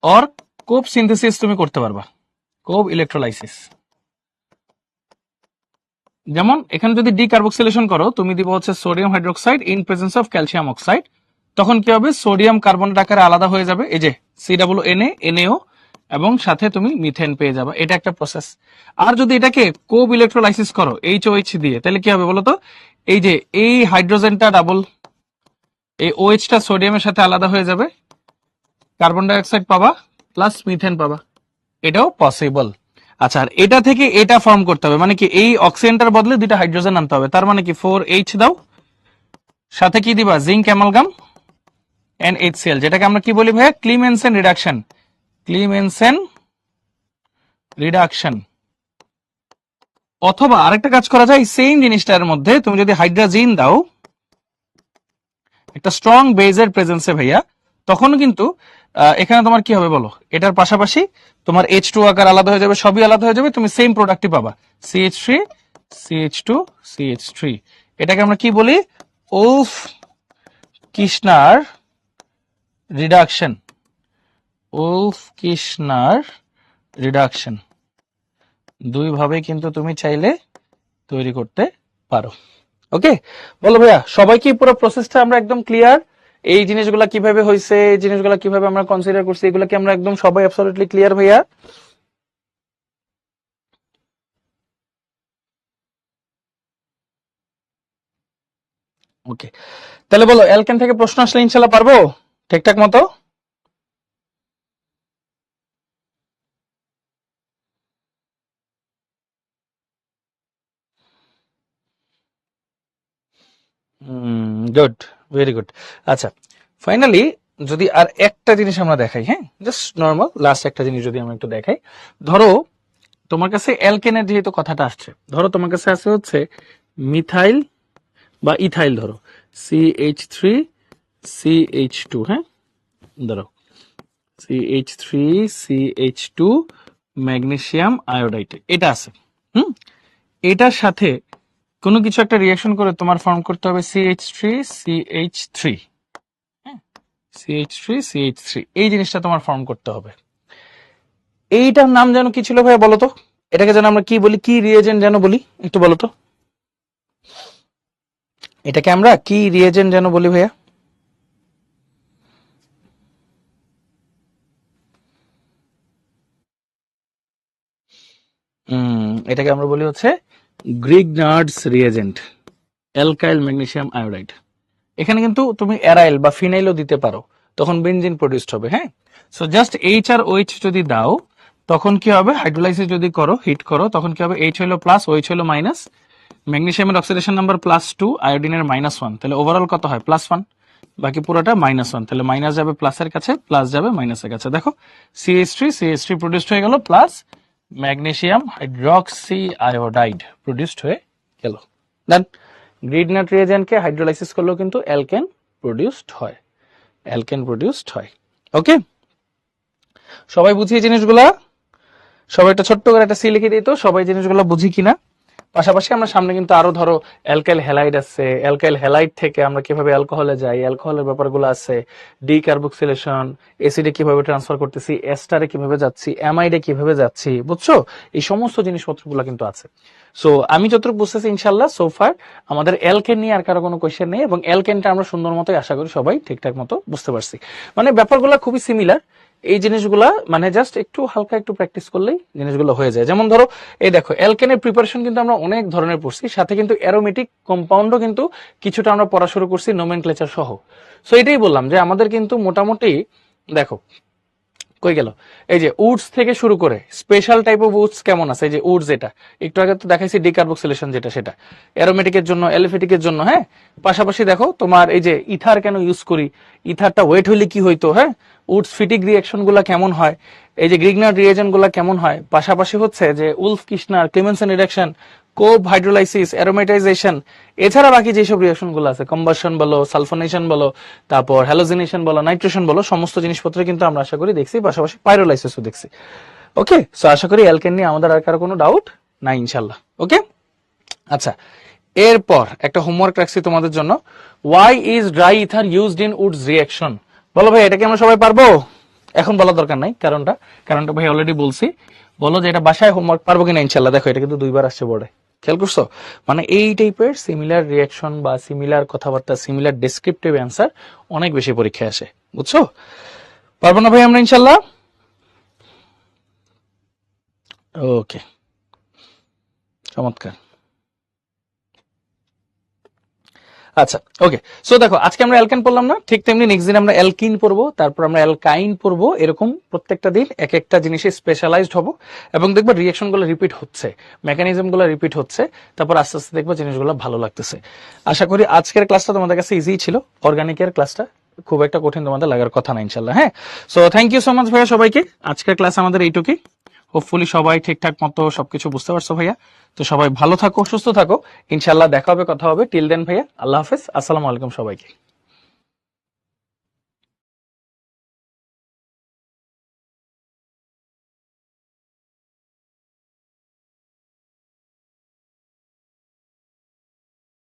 S1: অর কোপ সিনথেসিস তুমি করতে পারবা, কোপ ইলেকট্রোলাইসিস। যেমন এখানে যদি ডি কার্বক্সিলেশন করো, তুমি দিব হচ্ছে sodium hydroxide in presence of calcium oxide. তখন কি হবে, সোডিয়াম কার্বনের আকারে আলাদা হয়ে যাবে, এই যে COO, এবং সাথে তুমি মিথেন পেয়ে যাবে। এটা একটা প্রসেস। আর যদি এটাকে কোব ইলেকট্রোলাইসিস করো HOH দিয়ে, তাহলে কি হবে বলতো, এই যে এই হাইড্রোজেনটা ডাবল, এই OH টা সোডিয়ামের সাথে আলাদা হয়ে যাবে, কার্বন ডাই অক্সাইড পাবা প্লাস মিথেন পাবা। এটাও পসিবল। আচ্ছা, আর এটা থেকে এটা ফর্ম করতে হবে, মানে কি এই অক্সিজেনটার বদলে দুইটা হাইড্রোজেন আনতে হবে। তার মানে কি 4H দাও, সাথে কি দিবা, জিঙ্ক অ্যামালগাম NHCl, যেটাকে আমরা কি বলি ভাইয়া, ক্লিমেনসেন রিডাকশন। ক্লিমেনসেন রিডাকশন। অথবা আরেকটা কাজ করা যায়, সেম জিনিসটার মধ্যে তুমি যদি হাইড্রোজিন দাও একটা স্ট্রং বেজের প্রেজেন্সে ভাইয়া, তখন কিন্তু এখানে তোমার কি হবে বলো, এটার পাশাপাশি তোমার H2 আকার আলাদা হয়ে যাবে, সবই আলাদা হয়ে যাবে, তুমি সেম প্রোডাক্টই পাবা, CH3 CH2 CH3। এটাকে আমরা কি বলি, উলফ কিশনার রিডাকশন। উলফ কিশনার রিডাকশন দুই ভাবে কিন্তু তুমি চাইলে তৈরি করতে পারো। ওকে, বলো ভাইয়া সবাই কি পুরো প্রসেসটা আমরা একদম ক্লিয়ার? এই জিনিসগুলা কিভাবে হয়েছে, এই জিনিসগুলা কিভাবে আমরা কনসিডার করছি, এগুলা কি আমরা একদম সবাই অ্যাবসলিউটলি ক্লিয়ার ভাইয়া? ওকে, তাহলে বলো অ্যালকেন থেকে প্রশ্ন আসলে ইনশাল্লাহ পারবো ঠিকঠাক মতো? Good, very good. আচ্ছা, ফাইনালি যদি আর একটা জিনিস আমরা দেখাই, হ্যাঁ জাস্ট নর্মাল লাস্ট একটা জিনিস যদি আমরা একটু দেখাই, ধরো তোমার কাছে অ্যালকেনের যেহেতু কথাটা আসছে, ধরো তোমার কাছে আছে হচ্ছে মিথাইল বা ইথাইল, ধরো CH3CH2, হ্যাঁ ধরো CH3CH2 ম্যাগনেসিয়াম আয়োডাইড, এটা আছে। হুম, এটার সাথে কোনো কিছু একটা রিয়াকশন করে তোমার ফর্ম করতে হবে CH3CH3, হ্যাঁ CH3CH3, এই জিনিসটা তোমার ফর্ম করতে হবে। এইটার নাম যেন কি ছিল ভাইয়া বলো তো, এটাকে যেন আমরা কি বলি, কি রিয়েজেন্ট যেন বলি, একটু বলো তো, এটাকে আমরা কি রিয়েজেন্ট যেন বলি ভাইয়া? এটাকে আমরা বলি হচ্ছে গ্রিগনার্ডস রিয়েজেন্ট, অ্যালকাইল ম্যাগনেসিয়াম আয়োডাইড। এখানে কিন্তু তুমি অ্যারাইল বা ফিনাইলও দিতে পারো, তখন বেনজিন প্রডিউসড হবে। হ্যাঁ, সো জাস্ট H আর OH যদি দাও, তখন কি হবে, হাইড্রোলাইসিস যদি করো, হিট করো, তখন কি হবে, H হলো প্লাস, OH হলো মাইনাস, ম্যাগনেসিয়ামের অক্সিডেশন নাম্বার +2, আয়োডিনের -1, তাহলে ওভারঅল কত হয়, +1, বাকি পুরোটা -1, তাহলে মাইনাস যাবে প্লাসের কাছে, প্লাস যাবে মাইনাসের কাছে। দেখো CH3 প্রডিউসড হয়ে গেল, plus magnesium hydroxy iodide produced হয়ে গেল। দেন গ্রিডনাট রিয়েজেন্টকে হাইড্রোলাইসিস করলেও কিন্তু অ্যালকেন প্রডিউসড হয়, অ্যালকেন প্রডিউসড হয়। ওকে, সবাই বুঝি এই জিনিসগুলা? সবাই একটা ছোট্ট করে একটা সি লিখে দিত, সবাই জিনিসগুলো বুঝি কিনা। পাশাপাশি আমরা সামনে কিন্তু আরো ধরো অ্যালকাইল হ্যালাইড আছে, অ্যালকাইল হ্যালাইড থেকে আমরা কিভাবে অ্যালকোহলে যাই, অ্যালকোহলের ব্যাপারগুলো আছে, ডি কার্বক্সিলেশন, এসিডে কিভাবে ট্রান্সফার করতেছি, এস্টারে কিভাবে যাচ্ছি, অ্যামাইডে কিভাবে যাচ্ছি, বুঝছো, এই সমস্ত জিনিসপত্রগুলো কিন্তু আছে। সো আমি যতটুকু বুঝতেছি ইনশাল্লাহ সোফার আমাদের অ্যালকেন নিয়ে আর কারো কোনো কোয়েশ্চেন নেই, এবং অ্যালকেনটা আমরা সুন্দর মতোই আশা করি সবাই ঠিকঠাক মতো বুঝতে পারছি। মানে ব্যাপারগুলো খুবই সিমিলার, এই জিনিসগুলা মানে জাস্ট একটু হালকা একটু প্র্যাকটিস করলেই জিনিসগুলো হয়ে যায়। যেমন ধরো এই দেখো অ্যালকেনের প্রিপারেশন কিন্তু আমরা অনেক ধরনের পড়ছি, সাথে কিন্তু অ্যারোমেটিক কম্পাউন্ডও কিন্তু কিছুটা আমরা পড়া শুরু করছি নোমেনক্লেচার সহ। সো এটাই বললাম যে আমাদের কিন্তু মোটামুটি দেখো কই গেল, এই যে উডস থেকে শুরু করে স্পেশাল টাইপ অফ উডস কেমন আছে, এই যে উডস, এটা একটু আগে তো দেখাইছি ডিকার্বক্সিলেশন যেটা, সেটা অ্যারোমেটিকের জন্য, অ্যালিফেটিকের জন্য। হ্যাঁ, পাশাপাশি দেখো তোমার এই যে ইথার কেন ইউজ করি, ইথারটা ওয়েট হইলে কি হইতো, হ্যাঁ উডস ফিটিক রিয়াকশন গুলা কেমন হয়, এই যে গ্রিগনার রিয়েজেন্ট গুলা কেমন হয়, পাশাপাশি হচ্ছে যে উলফ কিশনার, ক্লিমেনসেন রিডাকশন, কোব হাইড্রোলাইসিস, অ্যারোমেটাইজেশন, এছাড়া বাকি যেসব রিয়াকশন গুলো আছে, কম্বাসন বলো, সালফোনেশন বলো, তারপর হ্যালোজিনেশন বলো, নাইট্রেশন বলো, সমস্ত জিনিসপত্র কিন্তু আমরা আশা করি দেখছি, পাশাপাশি পাইরোলাইসিসও দেখছি। ওকে, সো আশা করি অ্যালকেন নিয়ে আমাদের আর কারো কোনো ডাউট নাই ইনশাল্লাহ। ওকে, আচ্ছা, এরপর একটা হোমওয়ার্ক রাখছি তোমাদের জন্য। Why is dry ether used in Wurtz reaction? বলো ভাই, এটা কি আমরা সবাই পারবো? এখন বলার দরকার নাই কারণটা ভাই অলরেডি বলছি। বলো যে এটা বাসায় হোমওয়ার্ক পারবো কিনা ইনশাল্লাহ। দেখো এটা কিন্তু 2বার আসছে বোর্ডে, খেয়াল করছো? মানে এই টাইপের সিমিলার রিয়াকশন বা সিমিলার কথাবার্তা, সিমিলার ডেসক্রিপটিভ অ্যান্সার অনেক বেশি পরীক্ষায় আসে, বুঝছো? পারবো না ভাই আমরা ইনশাল্লাহ? ওকে, চমৎকার। আচ্ছা, ওকে, সো দেখো আজকে আমরা অ্যালকেন পড়লাম না, ঠিক তেমনি নেক্সট দিন আমরা অ্যালকিন পড়বো, তারপর আমরা অ্যালকাইন পড়বো। এরকম প্রত্যেকটা দিন এক একটা জিনিসে স্পেশালাইজড হবো এবং দেখবো রিয়াকশন গুলো রিপিট হচ্ছে, মেকানিজম গুলো রিপিট হচ্ছে, তারপর আস্তে আস্তে দেখবো জিনিসগুলো ভালো লাগতেছে। আশা করি আজকের ক্লাসটা তোমাদের কাছে ইজি ছিল। অর্গানিকের ক্লাসটা খুব একটা কঠিন তোমাদের লাগার কথা না ইনশাল্লাহ। হ্যাঁ, so thank you so much ভাইয়া সবাইকে। আজকের ক্লাস আমাদের এইটুকুই। হোপফুলি সবাই ঠিকঠাক মতো সবকিছু বুঝতে পারছো ভাইয়া। তো সবাই ভালো থাকো, সুস্থ থাকো, ইনশাল্লাহ দেখা হবে, কথা হবে। টিল দেন ভাইয়া, আল্লাহ হাফেজ, আসসালামু আলাইকুম সবাইকে।